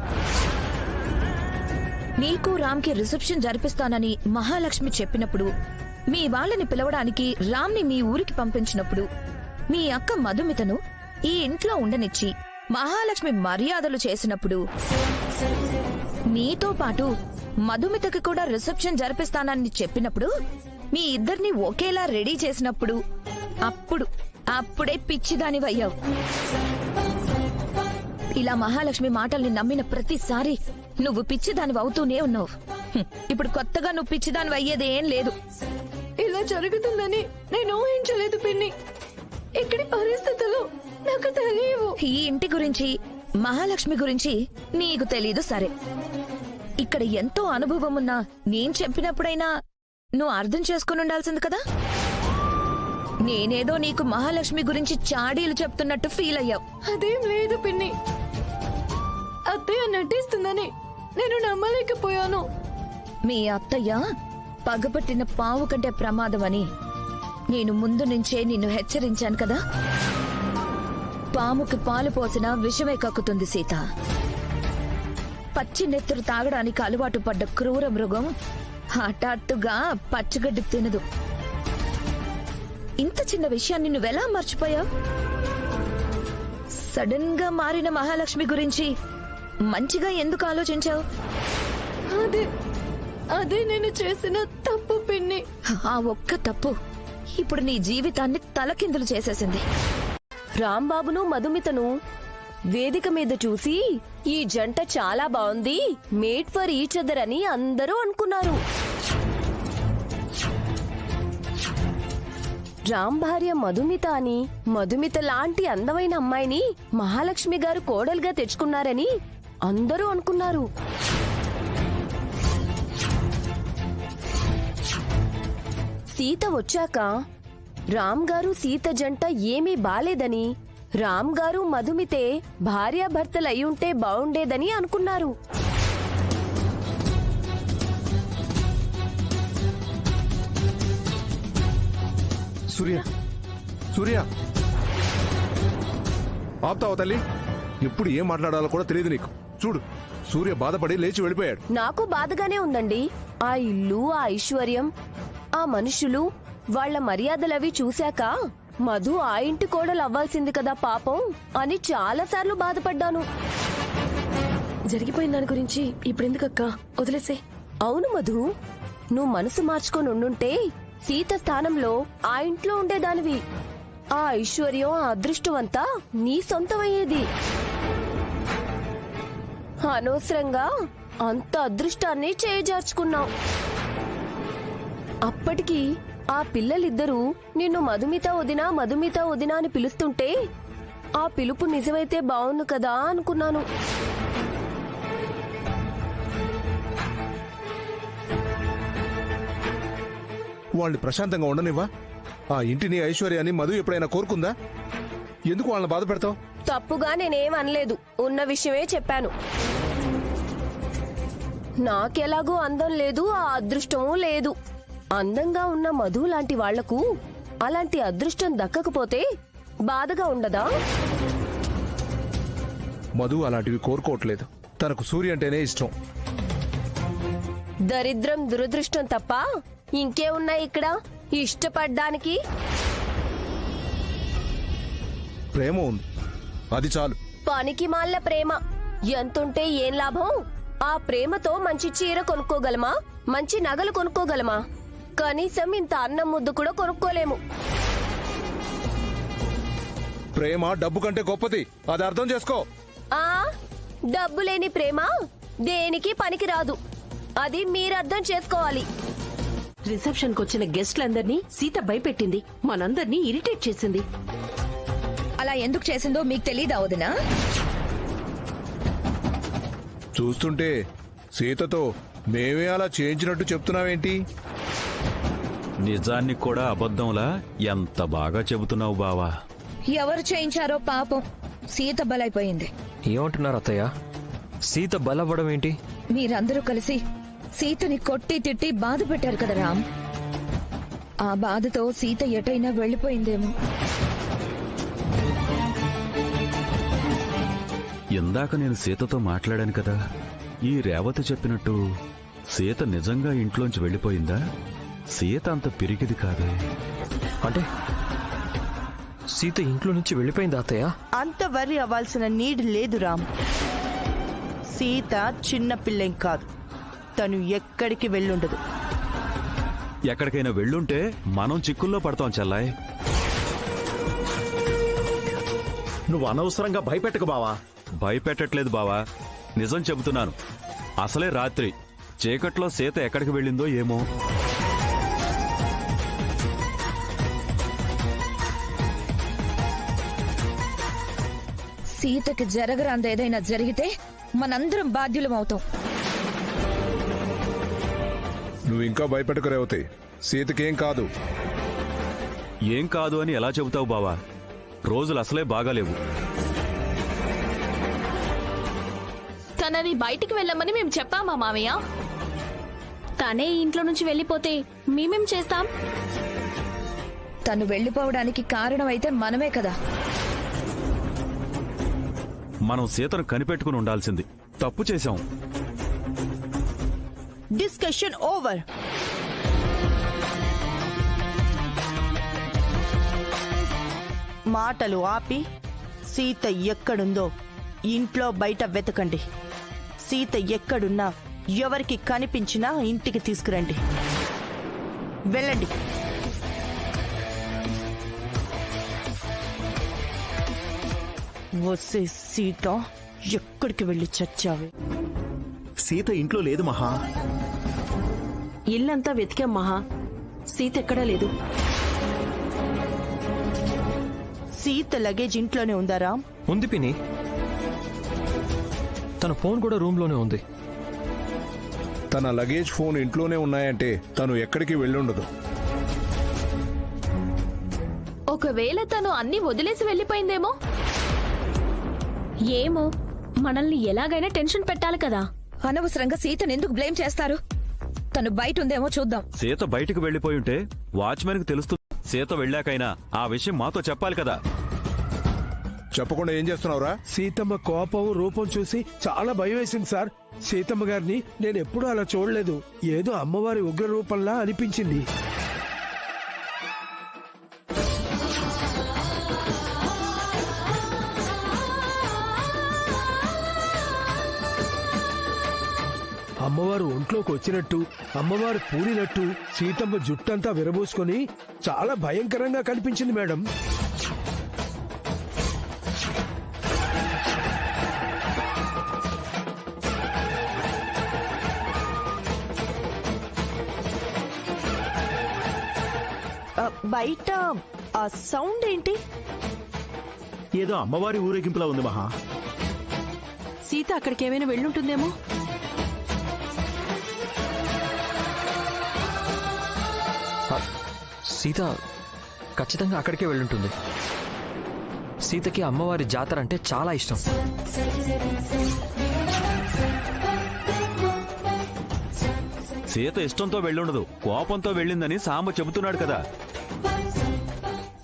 నీకు రామ్కి రిసెప్షన్ జరిపిస్తానని మహాలక్ష్మి చెప్పినప్పుడు, మీ వాళ్ళని పిలవడానికి రామ్ని మీ ఊరికి పంపించినప్పుడు, మీ అక్క మధుమితను ఈ ఇంట్లో ఉండనిచ్చి మహాలక్ష్మి మర్యాదలు చేసినప్పుడు, నీతో పాటు మధుమితకి కూడా రిసెప్షన్ జరిపిస్తానని చెప్పినప్పుడు, మీ ఇద్దరిని ఒకేలా రెడీ చేసినప్పుడు, అప్పుడే పిచ్చిదానివయ్యావు. ఇలా మహాలక్ష్మి మాటల్ని నమ్మిన ప్రతిసారి నువ్వు పిచ్చిదానివి అవుతూనే ఉన్నావు. ఇప్పుడు కొత్తగా నువ్వు పిచ్చిదానివి అయ్యేది ఏం లేదు. ఇలా జరుగుతుందని నేను ఊహించలేదు పిన్ని. ఇక్కడి పరిస్థితులు నాకు తెలియవు. ఈ ఇంటి గురించి, మహాలక్ష్మి గురించి నీకు తెలీదు సరే. ఇక్కడ ఎంతో అనుభవం ఉన్నా నేను చెప్పినప్పుడైనా నువ్వు అర్థం చేసుకుని ఉండాల్సింది కదా. నేనేదో నీకు మహాలక్ష్మి గురించి చాడీలు చెప్తున్నట్టు ఫీల్ అయ్యావు. అదేం లేదు పిన్ని. అత్తయ్య నటిస్తుందని నేను నమ్మలేకపోయాను. మీ అత్తయ్య పగపట్టిన పావు కంటే ప్రమాదమని నేను ముందు నుంచే నిన్ను హెచ్చరించాను కదా. పాముకి పాలు పోసినా విషమే కక్కుతుంది సీత. పచ్చి నెత్తురు తాగడానికి అలవాటు పడ్డ క్రూర మృగం హఠాత్తుగా పచ్చిగడ్డి తినదు. ఇంత చిన్న విషయాన్ని నువ్వెలా మర్చిపోయావు? సడన్ గా మారిన మహాలక్ష్మి గురించి మంచిగా ఎందుకు ఆలోచించావు? అదే నేను చేసిన తప్పు పిన్ని. ఆ ఒక్క తప్పు ఇప్పుడు నీ జీవితాన్ని తలకిందులు చేసేసింది. రాంబాబును మధుమితను వేదిక మీద చూసి ఈ జంట చాలా బాగుంది, మేడ్ ఫర్ ఈచ్ అదర్ అని అందరూ అనుకున్నారు. రామ్ భార్య మధుమిత అని, మధుమిత లాంటి అందమైన అమ్మాయిని మహాలక్ష్మి గారు కోడలుగా తెచ్చుకున్నారని అందరూ అనుకున్నారు. సీత వచ్చాక రామ్ గారు సీత జంట ఏమీ బాలేదని, రామ్ గారు మధుమితే భార్యాభర్తలయ్యుంటే బావుండేదని అనుకున్నారు. సూర్య సూర్య ఆపుతావా తల్లి? ఎప్పుడు ఏం మాట్లాడాలో కూడా తెలియదు నీకు. చూడు, సూర్య బాధపడి లేచి వెళ్ళిపోయాడు. నాకు బాధగానే ఉందండి. ఆ ఇల్లు, ఆ ఐశ్వర్యం, ఆ మనుషులు, వాళ్ల మర్యాదలవి చూశాక మధు ఆ ఇంటి కోడలు అవ్వాల్సింది కదా పాపం అని చాలాసార్లు బాధపడ్డాను. జరిగిపోయిన దాని గురించి ఇప్పుడెందుకక్క, వదిలేసే. అవును మధు, నువ్వు మనసు మార్చుకొని ఉండుంటే సీత స్థానంలో ఆ ఇంట్లో ఉండేదానివి. ఆ ఐశ్వర్యం, ఆ అదృష్టం అంతా నీ సొంతమయ్యేది. అనవసరంగా అంత అదృష్టాన్ని చేజార్చుకున్నావు. అప్పటికి ఆ పిల్లలిద్దరూ నిన్ను మధుమిత వదినా, మధుమిత వదినా అని పిలుస్తుంటే ఆ పిలుపు నిజమైతే బావును కదా అనుకున్నాను. వాళ్ళని ప్రశాంతంగా ఉండనివ్వా? ఆ ఇంటిని, ఐశ్వర్యాన్ని మధు ఎప్పుడైనా కోరుకుందా? ఎందుకు వాళ్ళని బాధ పెడతావు? తప్పుగా నేనేం అనలేదు, ఉన్న విషయమే చెప్పాను. నాకెలాగూ అందం లేదు, ఆ అదృష్టమూ లేదు. అందంగా ఉన్న మధు లాంటి వాళ్లకు అలాంటి అదృష్టం దక్కకపోతే బాధగా ఉండదా? మధు అలాంటివి కోరుకోవట్లేదు. తనకు సూర్య అంటేనే ఇష్టం. దరిద్రం దురదృష్టం తప్ప ఇంకే ఉన్నాయి ఇక్కడ ఇష్టపడ్డానికి? ప్రేమ ఉంది, అది చాలు. పనికి మాల ప్రేమ ఎంతుంటే ఏం లాభం? ఆ ప్రేమతో మంచి చీర కొనుక్కోగలమా, మంచి నగలు కొనుక్కోగలమా? కనీసం ఇంత అన్నం ముద్దు కూడా కొనుక్కోలేము. ప్రేమ డబ్బు కంటే గొప్పది, అది అర్థం చేసుకో. ఆ డబ్బు లేని ప్రేమ దేనికి పనికి రాదు, అది మీరు అర్థం చేసుకోవాలి. రిసెప్షన్ కొచ్చిన గెస్ట్లందరినీ సీత భయపెట్టింది, మనందరినీ ఇరిటేట్ చేసింది. అలా ఎందుకు చేసిందో మీకు తెలీదా వదినా? చూస్తుంటే సీతతో మేమే అలా చేయించినట్టు చెప్తున్నావేంటి? నిజాన్ని కూడా అబద్ధంలా ఎంత బాగా చెబుతున్నావు బావా. ఎవరు చేయించారో పాపం, సీత బలైపోయింది. ఏమంటున్నారు అత్తయ్య? సీత బలవ్వడం ఏంటి? మీరందరూ కలిసి సీతని కొట్టి తిట్టి బాధ పెట్టారు కదా రామ్. ఆ బాధతో సీత ఎటైనా వెళ్లిపోయిందేమో. ఇందాక నేను సీతతో మాట్లాడాను కదా, ఈ రేవతి చెప్పినట్టు సీత నిజంగా ఇంట్లోంచి వెళ్ళిపోయిందా? సీత అంత పిరికిది కాదే. అంటే సీత ఇంట్లో నుంచి వెళ్ళిపోయింది అత్తయ్య? అంత వర్రీ అవ్వాల్సిన నీడ్ లేదు రామ్. సీత చిన్న పిల్లేం కాదు, తను ఎక్కడికి వెళ్ళుండదు. ఎక్కడికైనా వెళ్ళుంటే మనం చిక్కుల్లో పడతాం చెల్లాయ్. నువ్వు అనవసరంగా భయపెట్టకు బావా. భయపెట్టట్లేదు బావా, నిజం చెబుతున్నాను. అసలే రాత్రి చీకట్లో సీత ఎక్కడికి వెళ్ళిందో ఏమో. సీతకి జరగరాంది ఏదైనా జరిగితే మనందరం బాధ్యులం అవుతాం. నువ్వు ఇంకా భయపెట్టకు రేవతి, సీతకేం కాదు. ఏం కాదు అని ఎలా చెబుతావు బావా? రోజులు అసలే బాగాలేవు. తనని బయటికి వెళ్ళమని మేము చెప్పామా మావయ్య? తనే ఇంట్లో నుంచి వెళ్ళిపోతే మేమేం చేస్తాం? తను వెళ్లిపోవడానికి కారణం అయితే మనమే కదా. మనం సీతను కనిపెట్టుకుని ఉండాల్సింది. తప్పు చేశాం. Discussion over. మాటలు ఆపి సీత ఎక్కడుందో ఇంట్లో బయట వెతకండి. సీత ఎక్కడున్నా ఎవరికి కనిపించినా ఇంటికి తీసుకురండి. వెళ్ళండి. వస్తే సీత ఎక్కడికి వెళ్ళి చచ్చావే? సీత ఇంట్లో లేదు మహా. ఇల్లంతా వెతికాం మహా, సీత ఎక్కడా లేదు. సీత లగేజ్ ఇంట్లోనే ఉందా రామ్? ఉంది పిని, తన ఫోన్ కూడా రూమ్ లోనే ఉంది. తన లగేజ్ ఫోన్ ఇంట్లోనే ఉన్నాయంటే తను ఎక్కడికి వెళ్ళుండదు. ఒకవేళ తను అన్ని వదిలేసి వెళ్ళిపోయిందేమో. ఏమో, మనల్ని ఎలాగైనా టెన్షన్ పెట్టాలి కదా. అనవసరంగా సీతను ఎందుకు బ్లేమ్ చేస్తారు? తను బయట ఉందేమో చూద్దాం. సీత బయటికి వెళ్ళిపోయి ఉంటే వాచ్మెన్ కి తెలుస్తుంది. సీత వెళ్ళాకైనా ఆ విషయం మాతో చెప్పాలి కదా. చెప్పకుండా ఏం చేస్తున్నావురా? సీతమ్మ కోపం రూపం చూసి చాలా భయం వేసింది సార్. సీతమ్మ గారిని నేను ఎప్పుడూ అలా చూడలేదు. ఏదో అమ్మవారి ఉగ్ర రూపంలా అనిపించింది. అమ్మవారు ఒంట్లోకి వచ్చినట్టు, అమ్మవారు పూనినట్టు సీతమ్మ జుట్టంతా విరబూసుకొని చాలా భయంకరంగా కనిపించింది మేడం. బయట ఆ సౌండ్ ఏంటి? ఏదో అమ్మవారి ఊరేగింపులా ఉంది మహా. సీత అక్కడికి ఏమైనా వెళ్ళుంటుందేమో. సీత ఖచ్చితంగా అక్కడికే వెళ్ళుంటుంది. సీతకి అమ్మవారి జాతర అంటే చాలా ఇష్టం. సీత ఇష్టంతో వెళ్ళుండదు, కోపంతో వెళ్ళిందని సాంబ చెబుతున్నాడు కదా.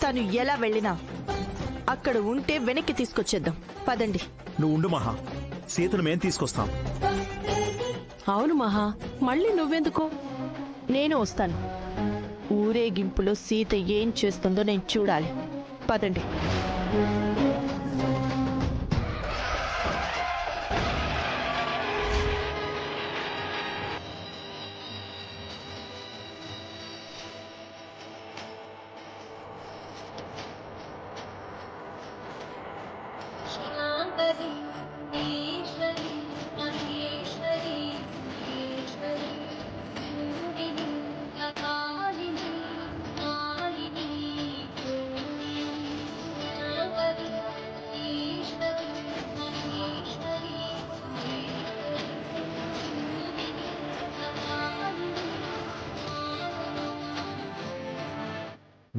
తను ఎలా వెళ్ళినా అక్కడ ఉంటే వెనక్కి తీసుకొచ్చేద్దాం పదండి. నువ్వు ఉండు మహా, సీతను మేం తీసుకొస్తాం. అవును మహా, మళ్ళీ నువ్వెందుకు? నేను వస్తాను. ఊరేగింపులో సీత ఏం చేస్తుందో నేను చూడాలి. పదండి.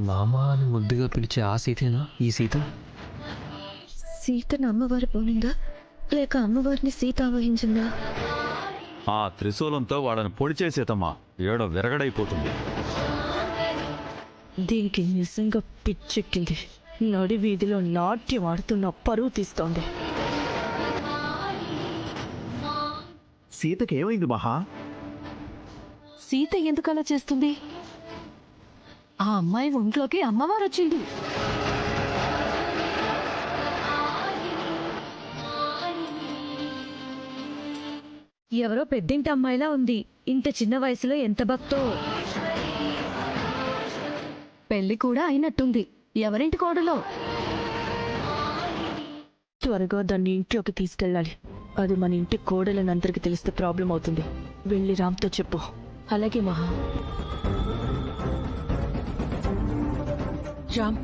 మామా అని ముద్దుగా పిలిచే ఆ సీతేనా ఈ సీత? సీతను అమ్మవారి పోనిందా లేక అమ్మవారిని సీత ఆవహించిందా? ఆ త్రిశూలంతో వాళ్ళని పొడి చేసేతమ్మా, ఏడో విరగడైపోతుంది. దీనికి నిజంగా పిచ్చెక్కింది. నడి వీధిలో నాట్యం ఆడుతున్న పరువు తీస్తోంది. సీతకి ఏమైంది మహా? సీత ఎందుకు అలా చేస్తుంది? ఆ అమ్మాయి ఒంట్లోకి అమ్మవారు వచ్చింది. ఎవరో పెద్దింటి అమ్మాయిలా ఉంది. ఇంత చిన్న వయసులో ఎంత భక్తో. పెళ్లి కూడా అయినట్టుంది. ఎవరింటి కోడలో? త్వరగా దాన్ని ఇంట్లోకి తీసుకెళ్ళాలి. అది మన ఇంటి కోడలని అందరికి తెలిస్తే ప్రాబ్లం అవుతుంది. వెళ్ళి రామ్తో చెప్పు. అలాగే మహా. రామ్,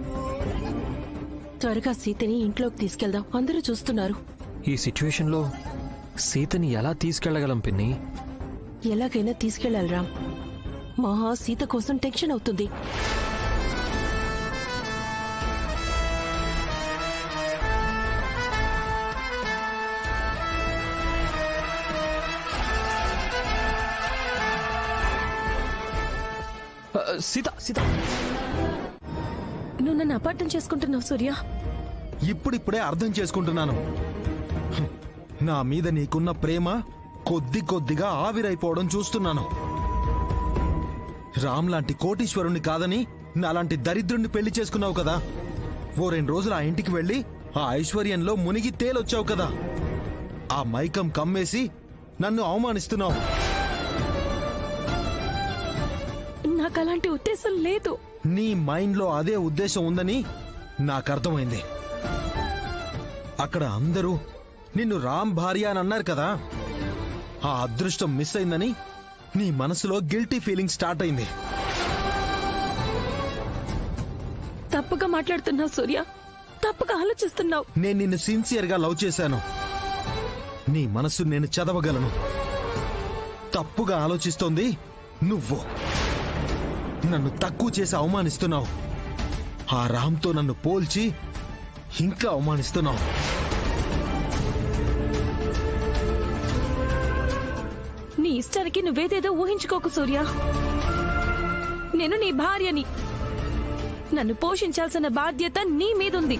త్వరగా సీతని ఇంట్లోకి తీసుకెళ్దాం, అందరూ చూస్తున్నారు. ఈ సిచ్యువేషన్లో సీతని ఎలా తీసుకెళ్లగలం పిన్ని? ఎలాగైనా తీసుకెళ్ళాలి రామ్. మహా సీత కోసం టెన్షన్ అవుతుంది. సీత సీత నువ్వు నన్ను అపార్థం చేసుకుంటున్నావు సూర్య. ఇప్పుడిప్పుడే అర్థం చేసుకుంటున్నాను. నా మీద నీకున్న ప్రేమ కొద్ది కొద్దిగా ఆవిరైపోవడం చూస్తున్నాను. రామ్ లాంటి కోటీశ్వరుణ్ణి కాదని నాలాంటి దరిద్రుణ్ణి పెళ్లి చేసుకున్నావు కదా. ఓ 2 రోజులు ఆ ఇంటికి వెళ్ళి ఆ ఐశ్వర్యంలో మునిగి తేలొచ్చావు కదా. ఆ మైకం కమ్మేసి నన్ను అవమానిస్తున్నావు. నాకు అలాంటి ఉద్దేశం లేదు. నీ మైండ్లో అదే ఉద్దేశం ఉందని నాకర్థమైంది. అక్కడ అందరూ నిన్ను రామ్ భార్య అని అన్నారు కదా. ఆ అదృష్టం మిస్ అయిందని నీ మనసులో గిల్టీ ఫీలింగ్ స్టార్ట్ అయింది. తప్పుగా మాట్లాడుతున్నావు సూర్య, తప్పుగా ఆలోచిస్తున్నావు. నేను నిన్ను సిన్సియర్గా లవ్ చేశాను. నీ మనసు నేను చదవగలను. తప్పుగా ఆలోచిస్తోంది నువ్వు. నన్ను తక్కువ చేసి అవమానిస్తున్నావు. ఆ రామ్తో నన్ను పోల్చి ఇంకా అవమానిస్తున్నావు. నీ ఇష్టానికి నువ్వేదేదో ఊహించుకోకు సూర్య. నేను నీ భార్యని. నన్ను పోషించాల్సిన బాధ్యత నీ మీదుంది.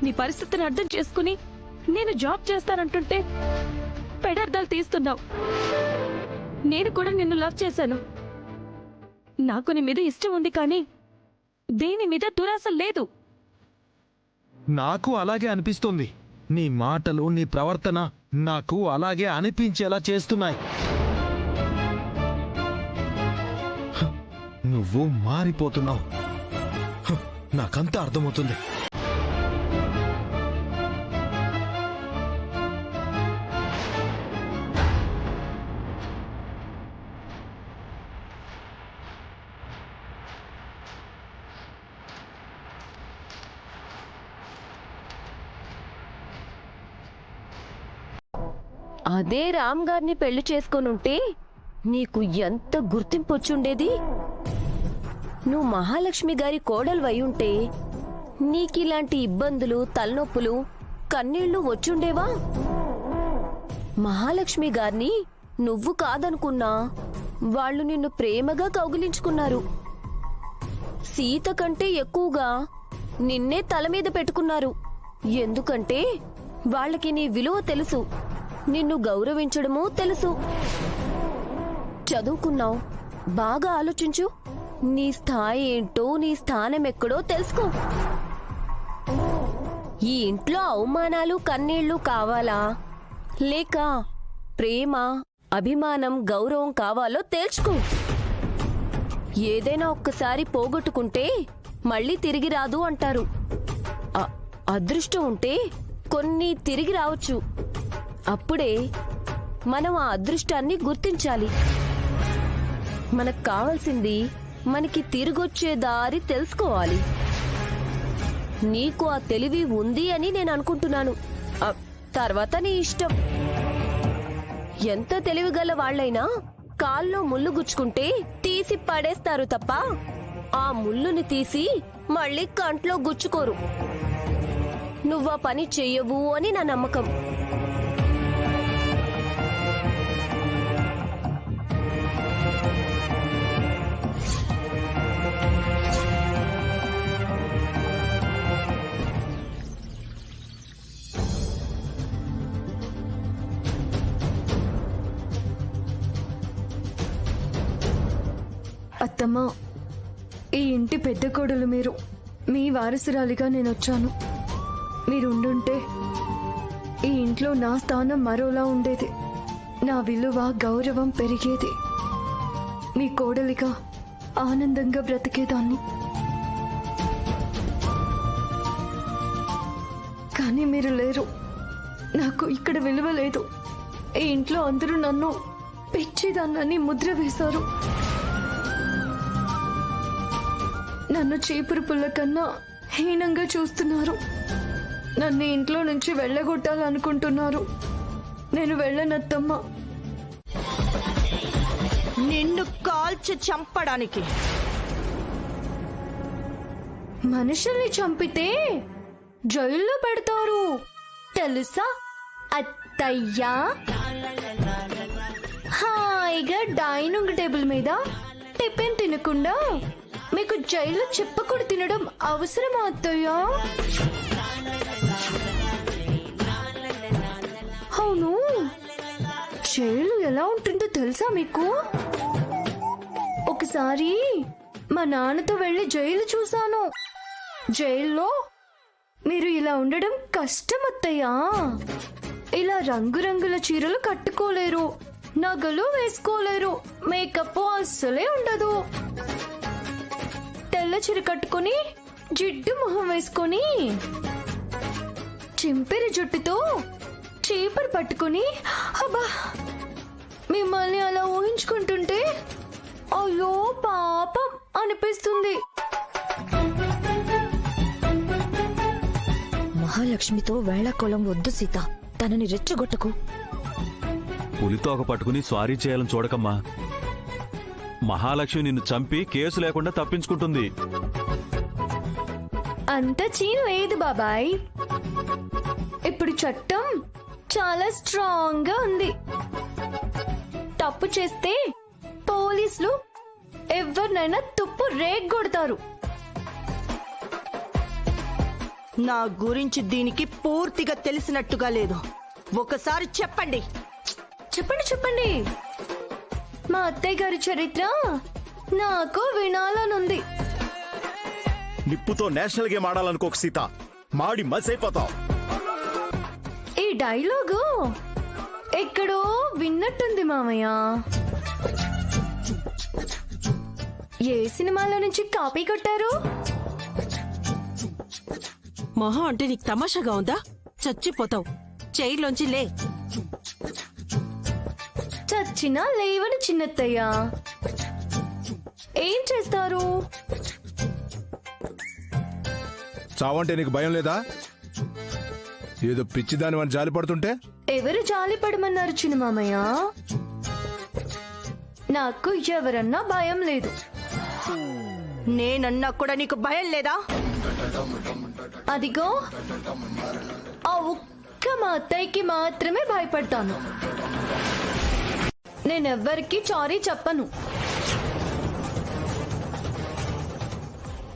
నీ పరిస్థితిని అర్థం చేసుకుని నేను జాబ్ చేస్తానంటుంటే పెడర్థాలు తీస్తున్నావు. నేను కూడా నిన్ను లవ్ చేశాను. నాకు నీ మీద ఇష్టం ఉంది, కానీ దేని మీద దురాశ లేదు. నాకు అలాగే అనిపిస్తుంది. నీ మాటలు, నీ ప్రవర్తన నాకు అలాగే అనిపించేలా చేస్తున్నాయి. నువ్వు మారిపోతున్నావు. నాకంతా అర్థమవుతుంది. అదే రామ్ గారిని పెళ్లి చేసుకొనుంటే నీకు ఎంత గుర్తింపు వచ్చుండేది. నువ్వు మహాలక్ష్మి గారి కోడలు అయ్యుంటే నీకిలాంటి ఇబ్బందులు, తలనొప్పులు, కన్నీళ్లు వచ్చుండేవా? మహాలక్ష్మి గారిని నువ్వు కాదనుకున్నా వాళ్ళు నిన్ను ప్రేమగా కౌగిలించుకున్నారు. సీత కంటే ఎక్కువగా నిన్నే తల మీద పెట్టుకున్నారు. ఎందుకంటే వాళ్ళకి నీ విలువ తెలుసు, నిన్ను గౌరవించడమూ తెలుసు. చదువుకున్నావు, బాగా ఆలోచించు. నీ స్థాయి ఏంటో, నీ స్థానం ఎక్కడో తెలుసుకో. ఈ ఇంట్లో అవమానాలు కన్నీళ్లు కావాలా, లేక ప్రేమ, అభిమానం, గౌరవం కావాలో తేల్చుకో. ఏదైనా ఒక్కసారి పోగొట్టుకుంటే మళ్ళీ తిరిగి రాదు అంటారు. అదృష్టం ఉంటే కొన్ని తిరిగి రావచ్చు. అప్పుడే మనం ఆ అదృష్టాన్ని గుర్తించాలి. మనకు కావాల్సింది మనకి తిరిగొచ్చే దారి తెలుసుకోవాలి. నీకు ఆ తెలివి ఉంది అని నేను అనుకుంటున్నాను. తర్వాత నీ ఇష్టం. ఎంత తెలివిగల వాళ్ళైనా కాల్లో ముళ్ళు గుచ్చుకుంటే తీసి పడేస్తారు తప్ప ఆ ముళ్ళుని తీసి మళ్ళీ కంట్లో గుచ్చుకోరు. నువ్వా పని చెయ్యవు అని నా నమ్మకం. అత్తమ్మ, ఈ ఇంటి పెద్ద కోడలు మీరు. మీ వారసురాలిగా నేను వచ్చాను. మీరుండుంటే ఈ ఇంట్లో నా స్థానం మరోలా ఉండేది. నా విలువ, గౌరవం పెరిగేది. మీ కోడలిగా ఆనందంగా బ్రతికేదాన్ని. కానీ మీరు లేరు. నాకు ఇక్కడ విలువ లేదు. ఈ ఇంట్లో అందరూ నన్ను పిచ్చిదాన్నని ముద్ర వేశారు. నన్ను చీపురు పుల్ల కన్నా హీనంగా చూస్తున్నారు. నన్ను ఇంట్లో నుంచి వెళ్ళగొట్టాలనుకుంటున్నారు. నేను వెళ్ళనత్తమ్మా. నిన్ను కాల్చి చంపడానికి. మనుషుల్ని చంపితే జైల్లో పెడతారు తెలుసా అత్తయ్యా? హాయిగా డైనింగ్ టేబుల్ మీద టిఫిన్ తినకుండా మీకు జైల్లో చెప్పకూడదు తినడం అవసరమా అత్తయ్యా? అవును, జైలు ఎలా ఉంటుందో తెలుసా మీకు? ఒకసారి మా నాన్నతో వెళ్లి జైలు చూశాను. జైల్లో మీరు ఇలా ఉండడం కష్టం అత్తయ్యా. ఇలా రంగురంగుల చీరలు కట్టుకోలేరు, నగలు వేసుకోలేరు, మేకప్ అస్సలే ఉండదు. తెల్ల చీర కట్టుకుని జిడ్డు మొహం వేసుకొని చింపిరి జుట్టుతో చీపురు పట్టుకుని అబ్బా మిమ్మల్ని అలా ఊహించుకుంటుంటే అయ్యో పాపం అనిపిస్తుంది. మహాలక్ష్మితో వేళాకోళం వద్దు సీత. తనని రెచ్చగొట్టకు. పులితోక పట్టుకుని స్వారీ చేయాలని చూడకమ్మా. మహాలక్ష్మి నిన్ను చంపి కేసు లేకుండా తప్పించుకుంటుంది. అంత చీన్ లేదు బాబాయ్. ఇప్పుడు చట్టం చాలా స్ట్రాంగ్ గా ఉంది. తప్పు చేస్తే పోలీసులు ఎవరినైనా తుప్పు రేగొడతారు. నా గురించి దీనికి పూర్తిగా తెలిసినట్టుగా లేదు. ఒకసారి చెప్పండి. చెప్పండి చెప్పండి. మా అత్తయ్య గారి చరిత్ర నాకు వినాలనుంది. నిప్పుతో నేషనల్ గేమ్ ఆడాలనుకోక సీత, మాడి మసైపోతావు. ఈ డైలాగు ఎక్కడో విన్నట్టుంది మామయ్య. ఏ సినిమాలో నుంచి కాపీ కొట్టారు? మొహం అంటే నీకు తమాషాగా ఉందా? చచ్చిపోతావు. చైర్లోంచి లే. చచ్చినా లేవని చిన్నత్తయ్య. ఏం చేస్తారు? చావంటే నీకు భయం లేదా? ఏదో పిచ్చిదాని అని జాలి పడుతుంటే ఎవరు జాలి పడమన్నారు చిన్న మామయ్య? నాకు ఎవరన్నా భయం లేదు. నేనన్నా కూడా నీకు భయం లేదా? అదిగో ఆ ఒక్క మా అత్తయ్యకి మాత్రమే భయపడతాను. నేనెవ్వరికి సారీ చెప్పను.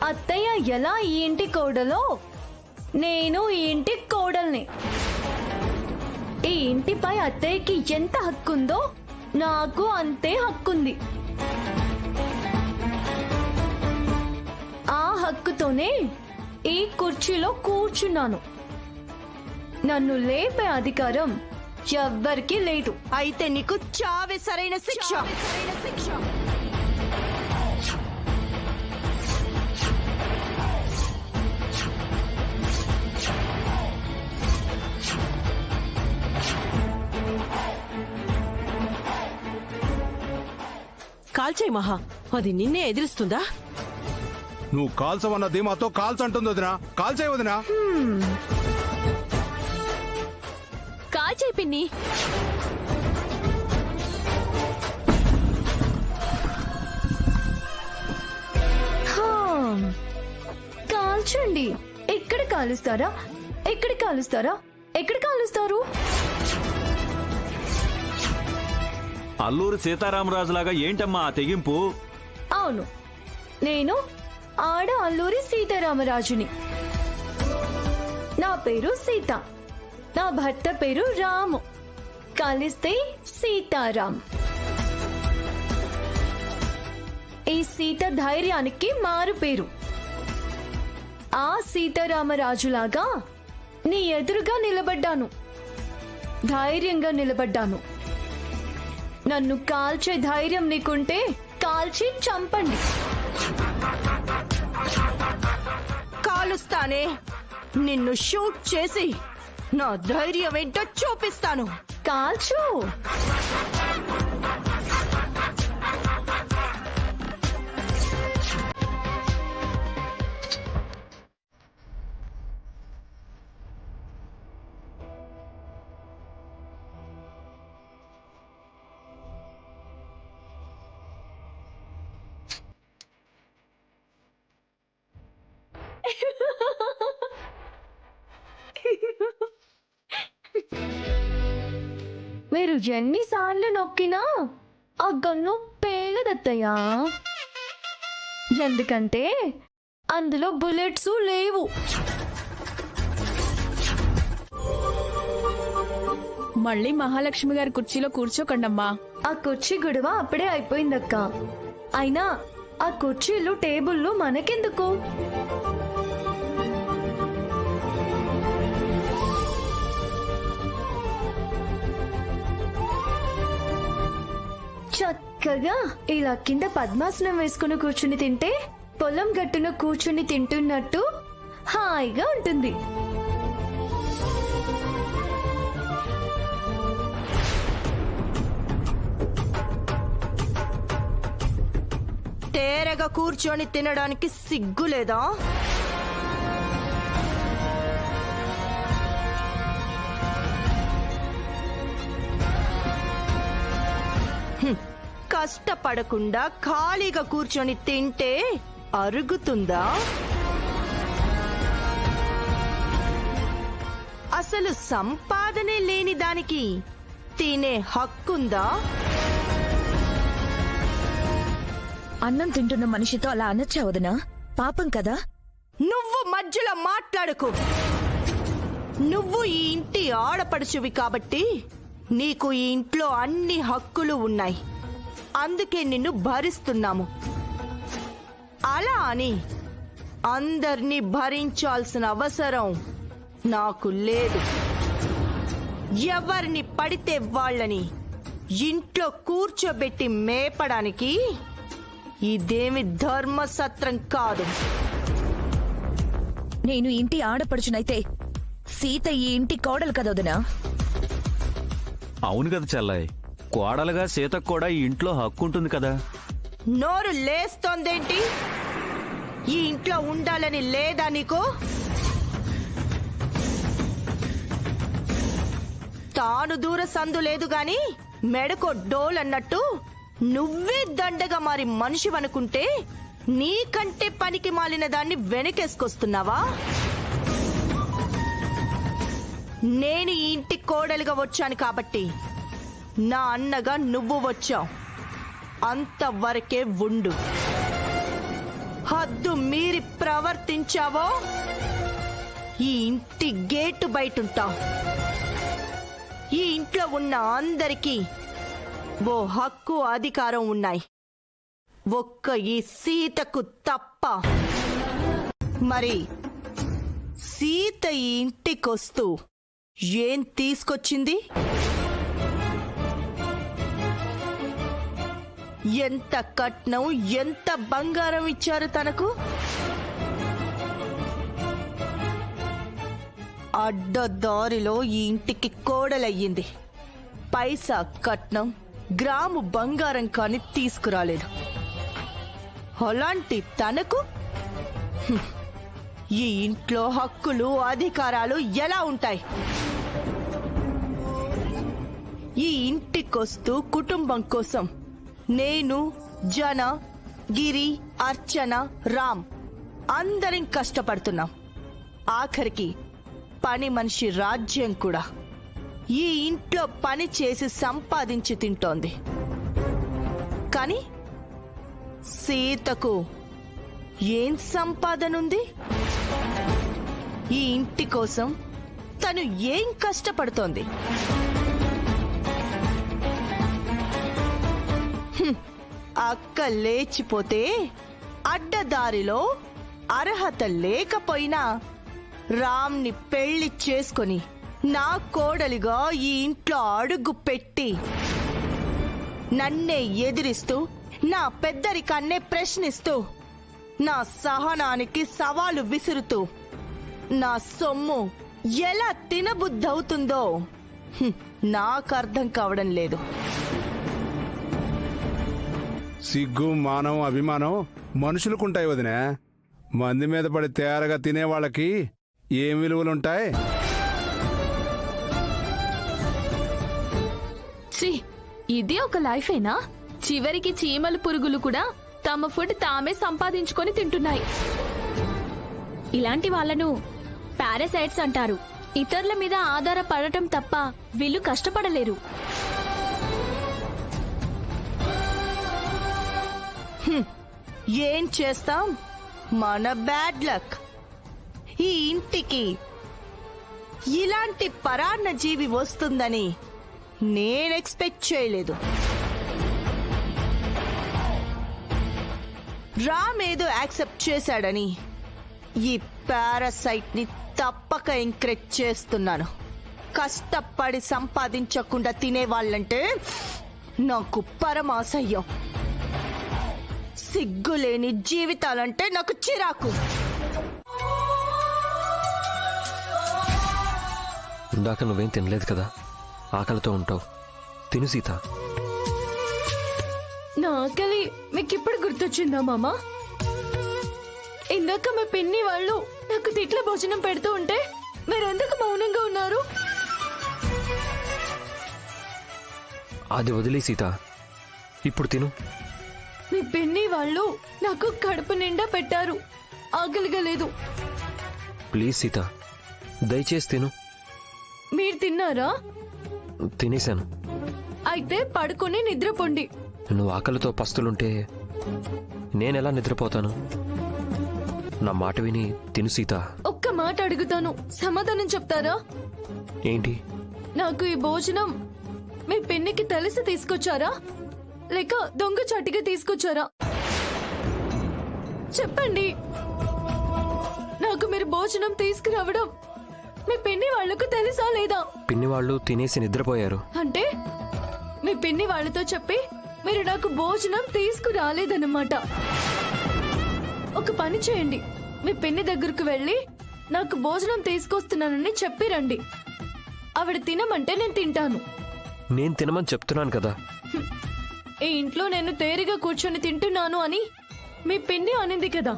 అత్తయ్య ఎలా ఈ ఇంటి కోడలో నేను ఈ ఇంటి కోడల్ని. ఈ ఇంటిపై అత్తయ్యకి ఎంత హక్కుందో నాకు అంతే హక్కుంది. ఆ హక్కుతోనే ఈ కుర్చీలో కూర్చున్నాను. నన్ను లేపే అధికారం ఎవ్వరికీ లేదు. అయితే నీకు చావే సరైన శిక్ష. కాల్చేయి మహా, అది నిన్నే ఎదిరిస్తుందా? నువ్వు కాల్చవన్న ధీమాతో కాల్చంటుంది వదినా. కాల్చే వదినా. కాల్చేయి పిన్ని. కాల్చండి. ఎక్కడ కాలుస్తారా? ఎక్కడ కాలుస్తారా? ఎక్కడ కాలుస్తారు? అల్లూరి సీతారామరాజులాగా ఏంటమ్మా ఆ తెగింపు? అవును, నేను ఆడ అల్లూరి సీతారామరాజుని. నా పేరు సీత, నా భర్త పేరు రాము. కలిస్తే సీతారాం. ఈ సీత ధైర్యానికి మారు పేరు. ఆ సీతారామరాజులాగా నీ ఎదురుగా నిలబడ్డాను, ధైర్యంగా నిలబడ్డాను. నన్ను కాల్చే ధైర్యం నీకుంటే కాల్చి చంపండి. కాలుస్తానే, నిన్ను షూట్ చేసి నా ధైర్యం ఏంటో చూపిస్తాను. కాల్చు. మీరు ఎన్నిసార్లు నొక్కినా ఆ గన్ను పేలదత్తయ్యా. ఎందుకంటే అందులో బుల్లెట్స్ లేవు. మళ్ళీ మహాలక్ష్మి గారి కుర్చీలో కూర్చోకండమ్మా. ఆ కుర్చీ గొడవ అప్పుడే అయిపోయిందక్క. అయినా ఆ కుర్చీలు టేబుల్లు మనకెందుకు? చక్కగా ఇలా కింద పద్మాసనం వేసుకుని కూర్చుని తింటే పొలం గట్టున కూర్చుని తింటున్నట్టు హాయిగా ఉంటుంది. తేరగా కూర్చొని తినడానికి సిగ్గులేదా? కష్టపడకుండా ఖాళీగా కూర్చొని తింటే అరుగుతుందా? అసలు సంపాదనే లేని దానికి తినే హక్కుందా? అన్నం తింటున్న మనిషితో అలా అనొచ్చా వదినా? పాపం కదా. నువ్వు మధ్యలో మాట్లాడకు. నువ్వు ఈ ఇంటి ఆడపడుచువి కాబట్టి నీకు ఈ ఇంట్లో అన్ని హక్కులు ఉన్నాయి. అందుకే నిన్ను భరిస్తున్నాము. అలా అని అందర్నీ భరించాల్సిన అవసరం నాకు లేదు. ఎవరిని పడితే వాళ్ళని ఇంట్లో కూర్చోబెట్టి మేపడానికి ఇదేమి ధర్మసత్రం కాదు. నేను ఇంటి ఆడపడుచునైతే సీత ఈ ఇంటి కోడలు కదా వదినా. అవును కదా చెల్లాయ్, కోడలుగా సీతకు కూడా ఈ ఇంట్లో హక్కు ఉంటుంది కదా. నోరు లేస్తోందేంటి? ఈ ఇంట్లో ఉండాలని లేదా నీకు? తాను దూర సందు లేదు గాని మెడకో డోల్ అన్నట్టు నువ్వే దండగా మారి మనిషివనుకుంటే నీకంటే పనికి మాలిన దాన్ని వెనకేసుకొస్తున్నావా? నేను ఈ ఇంటి కోడలుగా వచ్చాను కాబట్టి నా అన్నగా నువ్వు వచ్చావు. అంతవరకే ఉండు. హద్దు మీరి ప్రవర్తించావో ఈ ఇంటి గేటు బయటుంటావు. ఈ ఇంట్లో ఉన్న అందరికీ ఓ హక్కు అధికారం ఉన్నాయి, ఒక్క ఈ సీతకు తప్ప. మరి సీత ఈ ఇంటికొస్తూ ఏం తీసుకొచ్చింది? ఎంత కట్నం, ఎంత బంగారం ఇచ్చారు తనకు? అడ్డదారిలో ఈ ఇంటికి కోడలయ్యింది. పైసా కట్నం, గ్రాము బంగారం కాని తీసుకురాలేదు. అలాంటి తనకు ఈ ఇంట్లో హక్కులు అధికారాలు ఎలా ఉంటాయి? ఈ ఇంటికొస్తూ కుటుంబం కోసం నేను, జన, గిరి, అర్చన, రామ్ అందరం కష్టపడుతున్నాం. ఆఖరికి పని మనిషి రాజ్యం కూడా ఈ ఇంట్లో పని చేసి సంపాదించి తింటోంది. కాని సీతకు ఏం సంపాదనుంది? ఈ ఇంటి కోసం తను ఏం కష్టపడుతోంది? అక్క లేచిపోతే అడ్డదారిలో అర్హత లేకపోయినా రామ్ని పెళ్లి చేసుకొని నా కోడలిగా ఈ ఇంట్లో అడుగు పెట్టి నన్నే ఎదిరిస్తూ, నా పెద్దరికాన్నే ప్రశ్నిస్తూ, నా సహనానికి సవాలు విసురుతూ నా సొమ్ము ఎలా తినబుద్దవుతుందో నాకు అర్థం కావడం లేదు. సిగ్గు, మానం, అభిమానం మనుషులకుంటాయి వదినే. మంది మీద పడి తేరగా తినే వాళ్ళకి ఏం విలువలుంటాయి? ఇది ఒక లైఫేనా? చివరికి చీమలు పురుగులు కూడా తమ ఫుడ్ తామే సంపాదించుకొని తింటున్నాయి. ఇలాంటి వాళ్ళను పారాసైట్స్ అంటారు. ఇతరుల మీద ఆధారపడటం తప్ప వీళ్ళు కష్టపడలేరు. ఏం చేస్తాం, మన బ్యాడ్ లక్. ఈ ఇంటికి ఇలాంటి పరాన్న జీవి వస్తుందని నేను ఎక్స్పెక్ట్ చేయలేదు. రామ్ ఏదో యాక్సెప్ట్ చేశాడని ఈ పారాసైట్ ని తప్పక ఎంకరేజ్ చేస్తున్నాను. కష్టపడి సంపాదించకుండా తినేవాళ్ళంటే నాకు పరమాసహ్యం. సిగ్గులేని జీవితాలంటే నాకు చిరాకు. ఇందాక నువ్వేం తినలేదు కదా, ఆకలితో ఉంటావు. తిను సీత. నా ఆకలి మీకిప్పుడు గుర్తొచ్చిందా మామా? ఇందాక మా పిన్ని వాళ్ళు నాకు తిట్ల భోజనం పెడుతూ ఉంటే మీరెందుకు మౌనంగా ఉన్నారు? అది వదిలే సీత, ఇప్పుడు తిను. మీ పిన్ని వాళ్ళు నాకు కడుపు నిండా పెట్టారు, ఆకలిగా లేదు. ప్లీజ్ సీత, దయచేసి తిను. మీరు తిన్నారా? తినేశాను. అయితే పడుకొని నిద్రపోండి. నువ్వు ఆకలితో పస్తులుంటే నేనెలా నిద్రపోతాను? నా మాట విని తిను సీత. ఒక్క మాట అడుగుతాను, సమాధానం చెప్తారా? ఏంటి? నాకు ఈ భోజనం మీ పిన్నికి తెలిసి తీసుకొచ్చారా లేక దొంగ చాటిగా తీసుకొచ్చారా? చెప్పండి. నాకు మీరు భోజనం తీసుకురావడం మీ పిన్ని వాళ్లకు తెలుసా లేదా? పిన్ని వాళ్ళు తినేసి నిద్రపోయారు. అంటే మీ పిన్ని వాళ్ళతో చెప్పి మీరు నాకు భోజనం తీసుకురాలేదన్నమాట. ఒక పని చేయండి, మీ పిన్ని దగ్గరకు వెళ్ళి నాకు భోజనం తీసుకొస్తున్నానని చెప్పి రండి. ఆవిడ తినమంటే నేను తింటాను. నేను తినమని చెప్తున్నాను కదా. ఈ ఇంట్లో నేను తేరిగా కూర్చొని తింటున్నాను అని మీ పిన్ని అనింది కదా,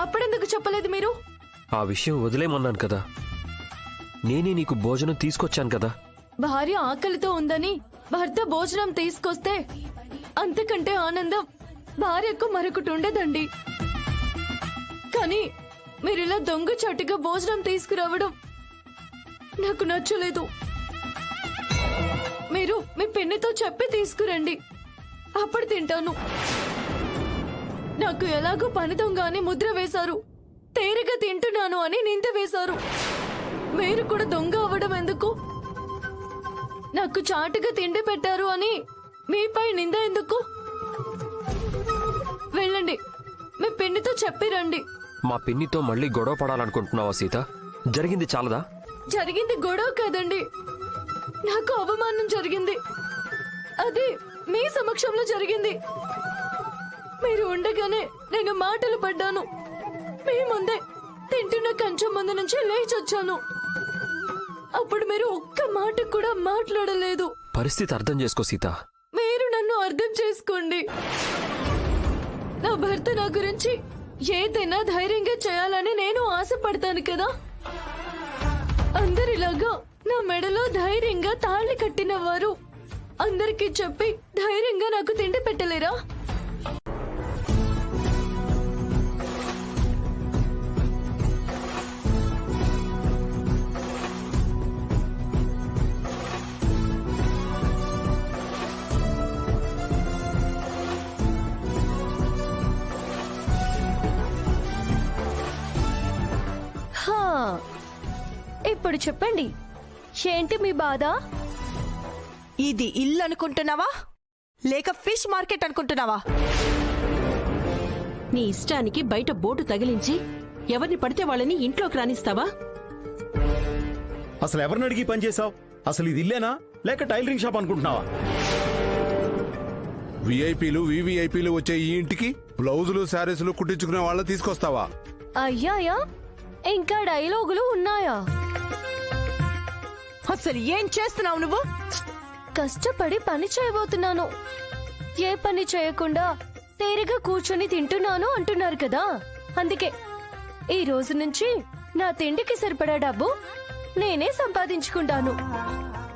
అప్పుడెందుకు చెప్పలేదు మీరు? ఆ విషయం వదిలేమన్నాను కదా. నేనే నీకు భోజనం తీసుకొచ్చాను కదా. భార్య ఆకలితో ఉందని భర్త భోజనం తీసుకొస్తే అంతకంటే ఆనందం భార్యకు మరొకటి ఉండదండి. కానీ మీరిలా దొంగచాటుగా భోజనం తీసుకురావడం నాకు నచ్చలేదు. మీరు మీ పిన్నితో చెప్పి తీసుకురండి, అప్పుడు తింటాను. నాకు ఎలాగో పని దొంగ అని ముద్ర వేశారు, తేరగా తింటున్నాను అని నింద వేశారు. మీరు కూడా దొంగ అవ్వడం ఎందుకు? నాకు చాటుగా తిండి పెట్టారు అని మీపై నింద ఎందుకు? వెళ్ళండి, మీ పిన్నితో చెప్పి రండి. మా పిన్నితో మళ్ళీ గొడవ పడాలనుకుంటున్నావా సీత? జరిగింది చాలదా? జరిగింది గొడవ కదండి, నాకు అవమానం జరిగింది. అది మీ సమక్షంలో జరిగింది. మీరు ఉండగానే నేను మాటలు పడ్డాను. మీ ముందే తింటున్న కంచం ముందు నుంచి లేచొచ్చాను. అప్పుడు మీరు ఒక్క మాట కూడా మాట్లాడలేదు. పరిస్థితి అర్థం చేసుకో సీత. మీరు నన్ను అర్థం చేసుకోండి. నా భర్త నా గురించి ఏదైనా ధైర్యంగా చేయాలని నేను ఆశపడతాను కదా. అందరిలాగా నా మెడలో ధైర్యంగా తాళి కట్టిన వారు అందరికీ చెప్పి ధైర్యంగా నాకు తిండి పెట్టలేరా? ఇప్పుడు చెప్పండి, ఏంటి మీ బాధ? ఇది ఇల్లు అనుకుంటున్నావా లేక ఫిష్ మార్కెట్ అనుకుంటున్నావా? నీ ఇష్టానికి బయట బోటు తగిలించి ఎవరిని పడితే వాళ్ళని ఇంట్లోకి రానిస్తావా? అసలు ఎవరిని అడిగి పని చేసావు? అసలు ఇది ఇల్లేనా లేక టైలరింగ్ షాప్ అనుకుంటున్నావా? విఐపీలు వివిఐపీలు వచ్చే ఈ ఇంటికి బ్లౌజులు శారీసులు కుట్టించుకునే వాళ్ళ తీసుకొస్తావా? అయ్యాయా, ఇంకా డైలాగులు ఉన్నాయా? అసలు ఏం చేస్తున్నావు నువ్వు? కష్టపడి పని చేయబోతున్నాను. ఏ పని చేయకుండా తేలిగా కూర్చొని తింటున్నాను అంటున్నారు కదా. అందుకే ఈ రోజు నుంచి నా తిండికి సరిపడా డబ్బు నేనే సంపాదించుకుంటాను.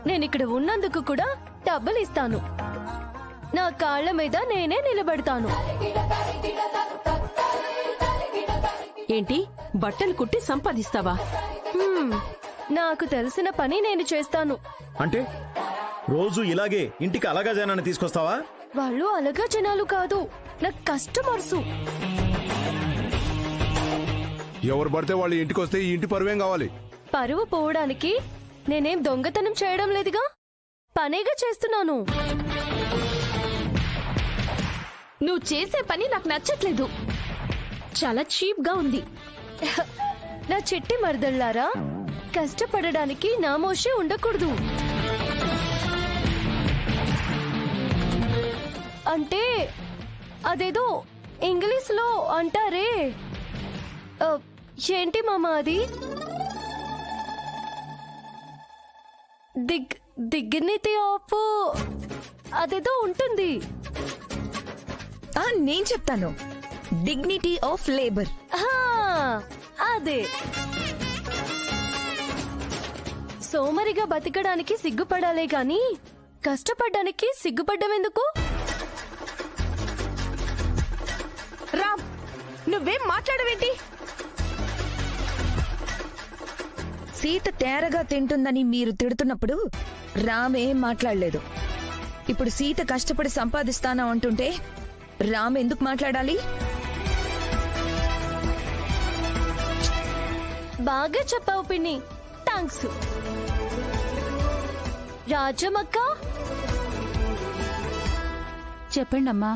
నేనిక్కడ ఉన్నందుకు కూడా డబ్బులు ఇస్తాను. నా కాళ్ల మీద నేనే నిలబడతాను. ఏంటి, బట్టలు కుట్టి సంపాదిస్తావా? నాకు తెలిసిన పని నేను చేస్తాను. అంటే రోజు ఇలాగే ఇంటికి అలాగా జనాన్ని తీసుకొస్తావా? వాళ్ళు అలగా జనాలు కాదు, నా కస్టమర్స్. ఎవరు పడితే వాళ్ళు ఇంటికి వస్తే ఈ ఇంటి పరువేం కావాలి? పరువు పోవడానికి నేనేం దొంగతనం చేయడం లేదుగా, పనేగా చేస్తున్నాను. నువ్వు చేసే పని నాకు నచ్చట్లేదు, చాలా చీప్ గా ఉంది. నా చెట్టి మరదళ్ళారా, కష్టపడడానికి నామోషే ఉండకూడదు. అంటే అదేదో ఇంగ్లీష్ లో అంటారే, ఏంటి మామా అది? డిగ్నిటీ ఆఫ్ అదేదో ఉంటుంది. నేను చెప్తాను, డిగ్నిటీ ఆఫ్ లేబర్. అదే. సోమరిగా బతకడానికి సిగ్గుపడాలే గాని కష్టపడ్డానికి సిగ్గుపడ్డం ఎందుకు? రామ్, నువ్వేం మాట్లాడవేంటి? సీత తేరగా తింటుందని మీరు తిడుతున్నప్పుడు రామ్ ఏం మాట్లాడలేదు. ఇప్పుడు సీత కష్టపడి సంపాదిస్తానా అంటుంటే రామ్ ఎందుకు మాట్లాడాలి? బాగా చెప్పావు పిన్ని, థ్యాంక్స్. రాజమక్క, చెప్పండి అమ్మా.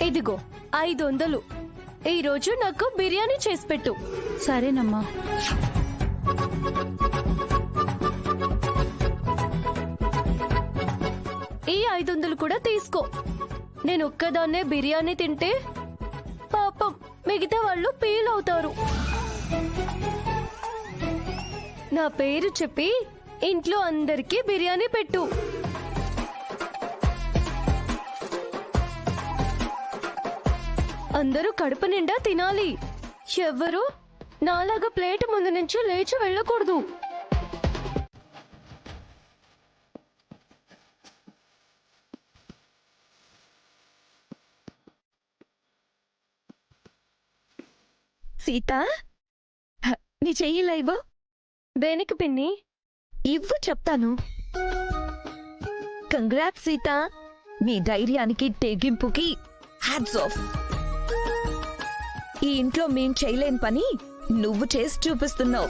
ఇదిగో 500. ఈ రోజు నాకు బిర్యానీ చేసి పెట్టు. సరేనమ్మా. ఈ 500 కూడా తీసుకో. నేను ఒక్కదాన్నే బిర్యానీ తింటే పాపం మిగతా వాళ్ళు ఫీల్ అవుతారు. నా పేరు చెప్పి ఇంట్లో అందరికీ బిర్యానీ పెట్టు. అందరూ కడుపు నిండా తినాలి. ఎవ్వరూ నాలాగా ప్లేట్ ముందు నుంచి లేచి వెళ్ళకూడదు. సీత, నీ చెయ్యి ఇవ్వు. దేనికి పిన్ని? ఇవ్వు చెప్తాను. కంగ్రాట్స్ సీత, మీ ధైర్యానికి తెగింపుకి హ్యాట్స్ ఆఫ్. ఈ ఇంట్లో మేం చేయలేని పని నువ్వు చేసి చూపిస్తున్నావు.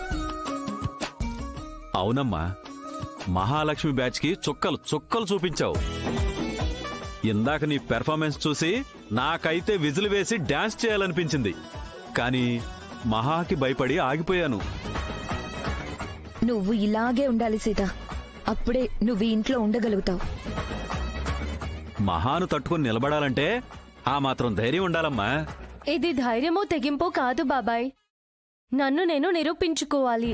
అవునమ్మా, మహాలక్ష్మి బ్యాచ్ కి చుక్కలు చుక్కలు చూపించావు. ఇందాక నీ పెర్ఫార్మెన్స్ చూసి నాకైతే విజిల్ వేసి డాన్స్ చేయాలనిపించింది, కానీ మహాకి భయపడి ఆగిపోయాను. నువ్వు ఇలాగే ఉండాలి సీత, అప్పుడే నువ్వు ఈ ఇంట్లో ఉండగలుగుతావు. మహాను తట్టుకుని నిలబడాలంటే ఆ మాత్రం ధైర్యం ఉండాలమ్మా. ఇది ధైర్యమో తెగింపో కాదు బాబాయ్. నన్ను నేను నిరూపించుకోవాలి,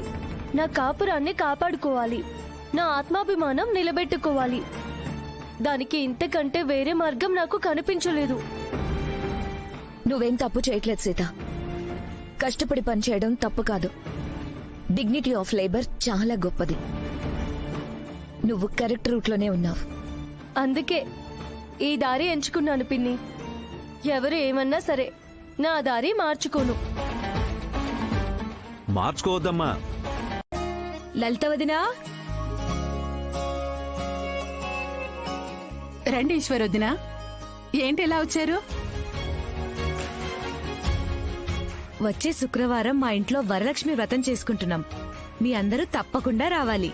నా కాపురాన్ని కాపాడుకోవాలి, నా ఆత్మాభిమానం నిలబెట్టుకోవాలి. దానికి ఇంతకంటే వేరే మార్గం నాకు కనిపించలేదు. నువ్వేం తప్పు చేయట్లేదు సీత. కష్టపడి పనిచేయడం తప్పు కాదు. డిగ్నిటీ ఆఫ్ లేబర్ చాలా గొప్పది. నువ్వు కరెక్ట్ రూట్లోనే ఉన్నావు. అందుకే ఈ దారి ఎంచుకున్నాను పిన్ని. ఎవరు ఏమన్నా సరే నా దారి మార్చుకోను. మార్చుకోవద్దమ్మా. లలిత వదినా, రండి ఈశ్వరొద్దినా. ఏంటి ఎలా వచ్చారు? వచ్చే శుక్రవారం మా ఇంట్లో వరలక్ష్మి వ్రతం చేసుకుంటున్నాం. మీ అందరూ తప్పకుండా రావాలి.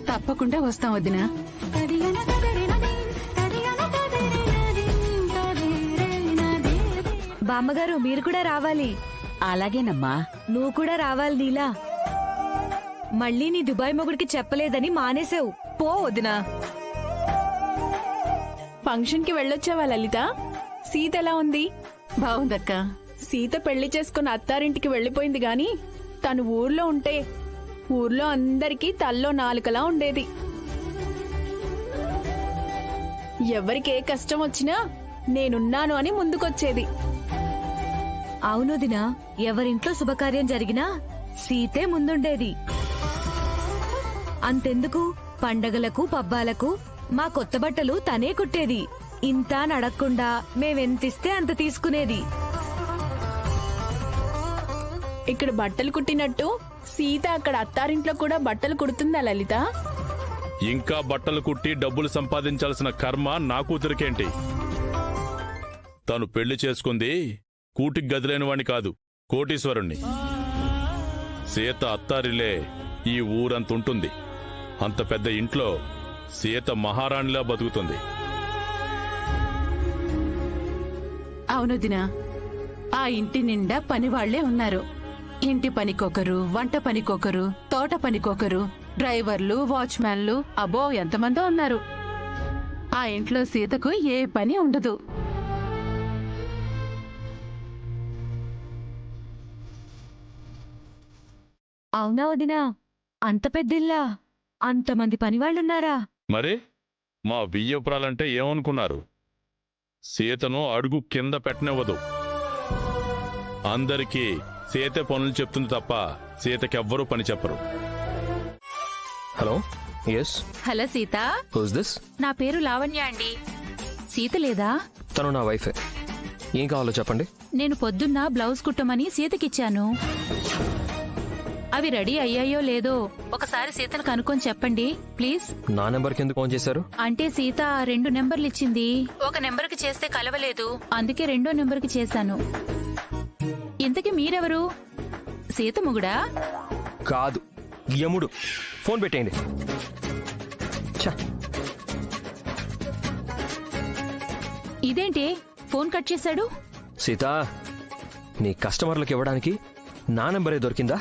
తప్పకుండా వస్తాం వదినా. బామ్మగారు మీరు కూడా రావాలి. అలాగేనమ్మా. నువ్వు కూడా రావాలి నీలా. మళ్ళీ నీ దుబాయ్ మొగుడికి చెప్పలేదని మానేసావు. పో వదినా. ఫంక్షన్ కి వెళ్ళొచ్చావా లలిత? సీత ఎలా ఉంది? బావుందక్క. సీత పెళ్లి చేసుకున్న అత్తారింటికి వెళ్లిపోయింది గాని తను ఊర్లో ఉంటే ఊర్లో అందరికీ తల్లో నాలుకలా ఉండేది. ఎవరికి ఏ కష్టం వచ్చినా నేనున్నాను అని ముందుకొచ్చేది. అవునొదినా, ఎవరింట్లో శుభకార్యం జరిగినా సీతే ముందుండేది. అంతెందుకు, పండగలకు పబ్బాలకు మా కొత్త బట్టలు తనే కుట్టేది. ఇంత నడక్కుండా మేమెంతిస్తే అంత తీసుకునేది. ఇక్కడ బట్టలు కుట్టినట్టు సీత అక్కడ అత్తారింట్లో కూడా బట్టలు కుడుతుందా లలిత? ఇంకా బట్టలు కుట్టి డబ్బులు సంపాదించాల్సిన కర్మ నా కూతురికేంటి? తను పెళ్లి చేసుకుంది కూటికి గదిలేని వాణ్ణి కాదు, కోటీశ్వరుణ్ణి. సీత అత్తారిలే ఈ ఊరంతుంటుంది. అంత పెద్ద ఇంట్లో సీత మహారాణిలా బతుకుతుంది. అవునొదినా, ఆ ఇంటి నిండా పనివాళ్లే ఉన్నారు. ఇంటి పనికొకరు, వంట పనికొకరు, తోట పనికొకరు, డ్రైవర్లు, వాచ్మ్యాన్లు, అబ్బో ఎంతమందో ఉన్నారు. ఆ ఇంట్లో సీతకు ఏ పని ఉండదు. అవునా వదినా, అంత పెద్దిల్లా, అంతమంది పనివాళ్లున్నారా? మరి మా బియ్యపురాలంటే ఏమనుకున్నారు? సీతను అడుగు కింద పెట్టనివ్వదు. అందరికీ సీత పనులు చెప్తుంది తప్ప సీతకెవ్వరూ పని చెప్పరు. Hello, yes. Hello Sita, who's this? నా పేరు లావణ్య అండి. సీత లేదా? తను నా వైఫే. ఏం కావాలో చెప్పండి. నేను పొద్దున్న బ్లౌజ్ కుట్టమని సీతకిచ్చాను. అవి రెడీ అయ్యాయో లేదో ఒకసారి సీతను కనుక్కొని చెప్పండి ప్లీజ్. నా నెంబర్కి ఎందుకు ఫోన్ చేశారు? అంటే సీత 2 నెంబర్లు ఇచ్చింది. ఒక నెంబర్కి చేస్తే కలవలేదు, అందుకే 2వ నెంబర్కి చేశాను. ఇంతకీ మీరెవరు? సీత మొగుడా? కాదు, యముడు. ఫోన్ పెట్టేయండి. ఇదేంటి ఫోన్ కట్ చేశాడు? సీత, నీ కస్టమర్లకు ఇవ్వడానికి నా నెంబరే దొరికిందా?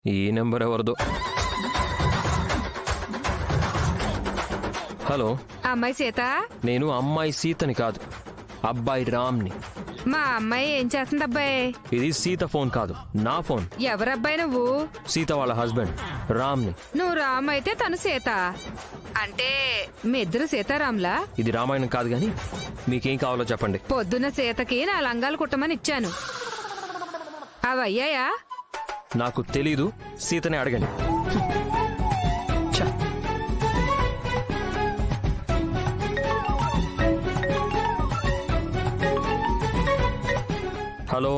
ఈ నెంబర్ ఎవరిదో? హలో, అమ్మాయి సీత? నేను అమ్మాయి సీతని కాదు, అబ్బాయి రామ్ని. మా అమ్మాయి ఏం చేస్తుంది అబ్బాయి? ఇది సీత ఫోన్ కాదు, నా ఫోన్. ఎవరబ్బాయి నువ్వు? సీత వాళ్ళ హస్బెండ్ రామ్ని. నువ్వు రామ్ అయితే తను సీత. అంటే మీ ఇద్దరు సీతారాంలా? ఇది రామాయణం కాదు గాని మీకేం కావాలో చెప్పండి. పొద్దున్న సీతకి నా లంగాలు కుట్టమని ఇచ్చాను, అవి అయ్యాయా? నాకు తెలీదు, సీతనే అడగండి. హలో,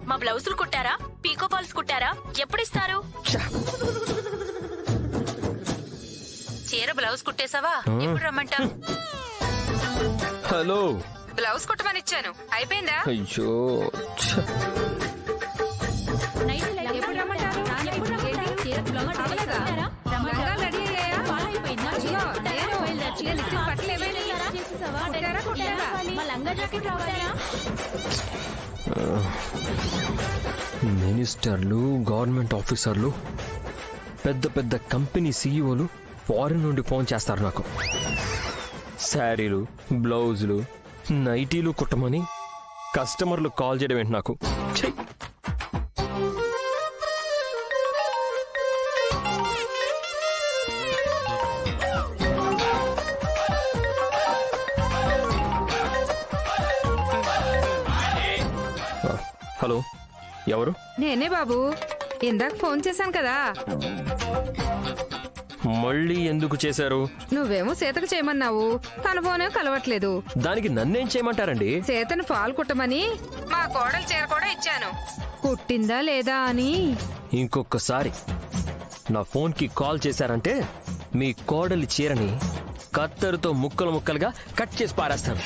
మా బ్లౌజులు కుట్టారా? పీకో ఫాల్స్ కుట్టారా? ఎప్పుడిస్తారు? చీర బ్లౌజ్ కుట్టేసావా? ఎప్పుడు రమ్మంటావు? హలో. బ్లౌజ్ కుట్టమని ఇచ్చాను, అయిపోయిందా? అయ్యో, ఎప్పుడు రమ్మంటారు? మినిస్టర్లు, గవర్నమెంట్ ఆఫీసర్లు, పెద్ద పెద్ద కంపెనీ సీఈఓలు ఫారిన్ నుండి ఫోన్ చేస్తారు నాకు. శారీలు, బ్లౌజులు, నైటీలు కుట్టమని కస్టమర్లు కాల్ చేయడం ఏంటి నాకు? ఛీ! హలో, ఎవరు? నేనే బాబు, ఇందాక ఫోన్ చేశాను కదా. మళ్ళీ ఎందుకు చేశారు? నువ్వేమో సీతకు చేయమన్నావు, తన ఫోనే కలవట్లేదు. దానికి నన్నేం చేయమంటారండి? సీతను పాలు కుట్టమని మా కోడలు చీర కూడా ఇచ్చాను, కుట్టిందా లేదా అని. ఇంకొకసారి నా ఫోన్కి కాల్ చేశారంటే మీ కోడలి చీరని కత్తెరతో ముక్కలు ముక్కలుగా కట్ చేసి పారేస్తాను.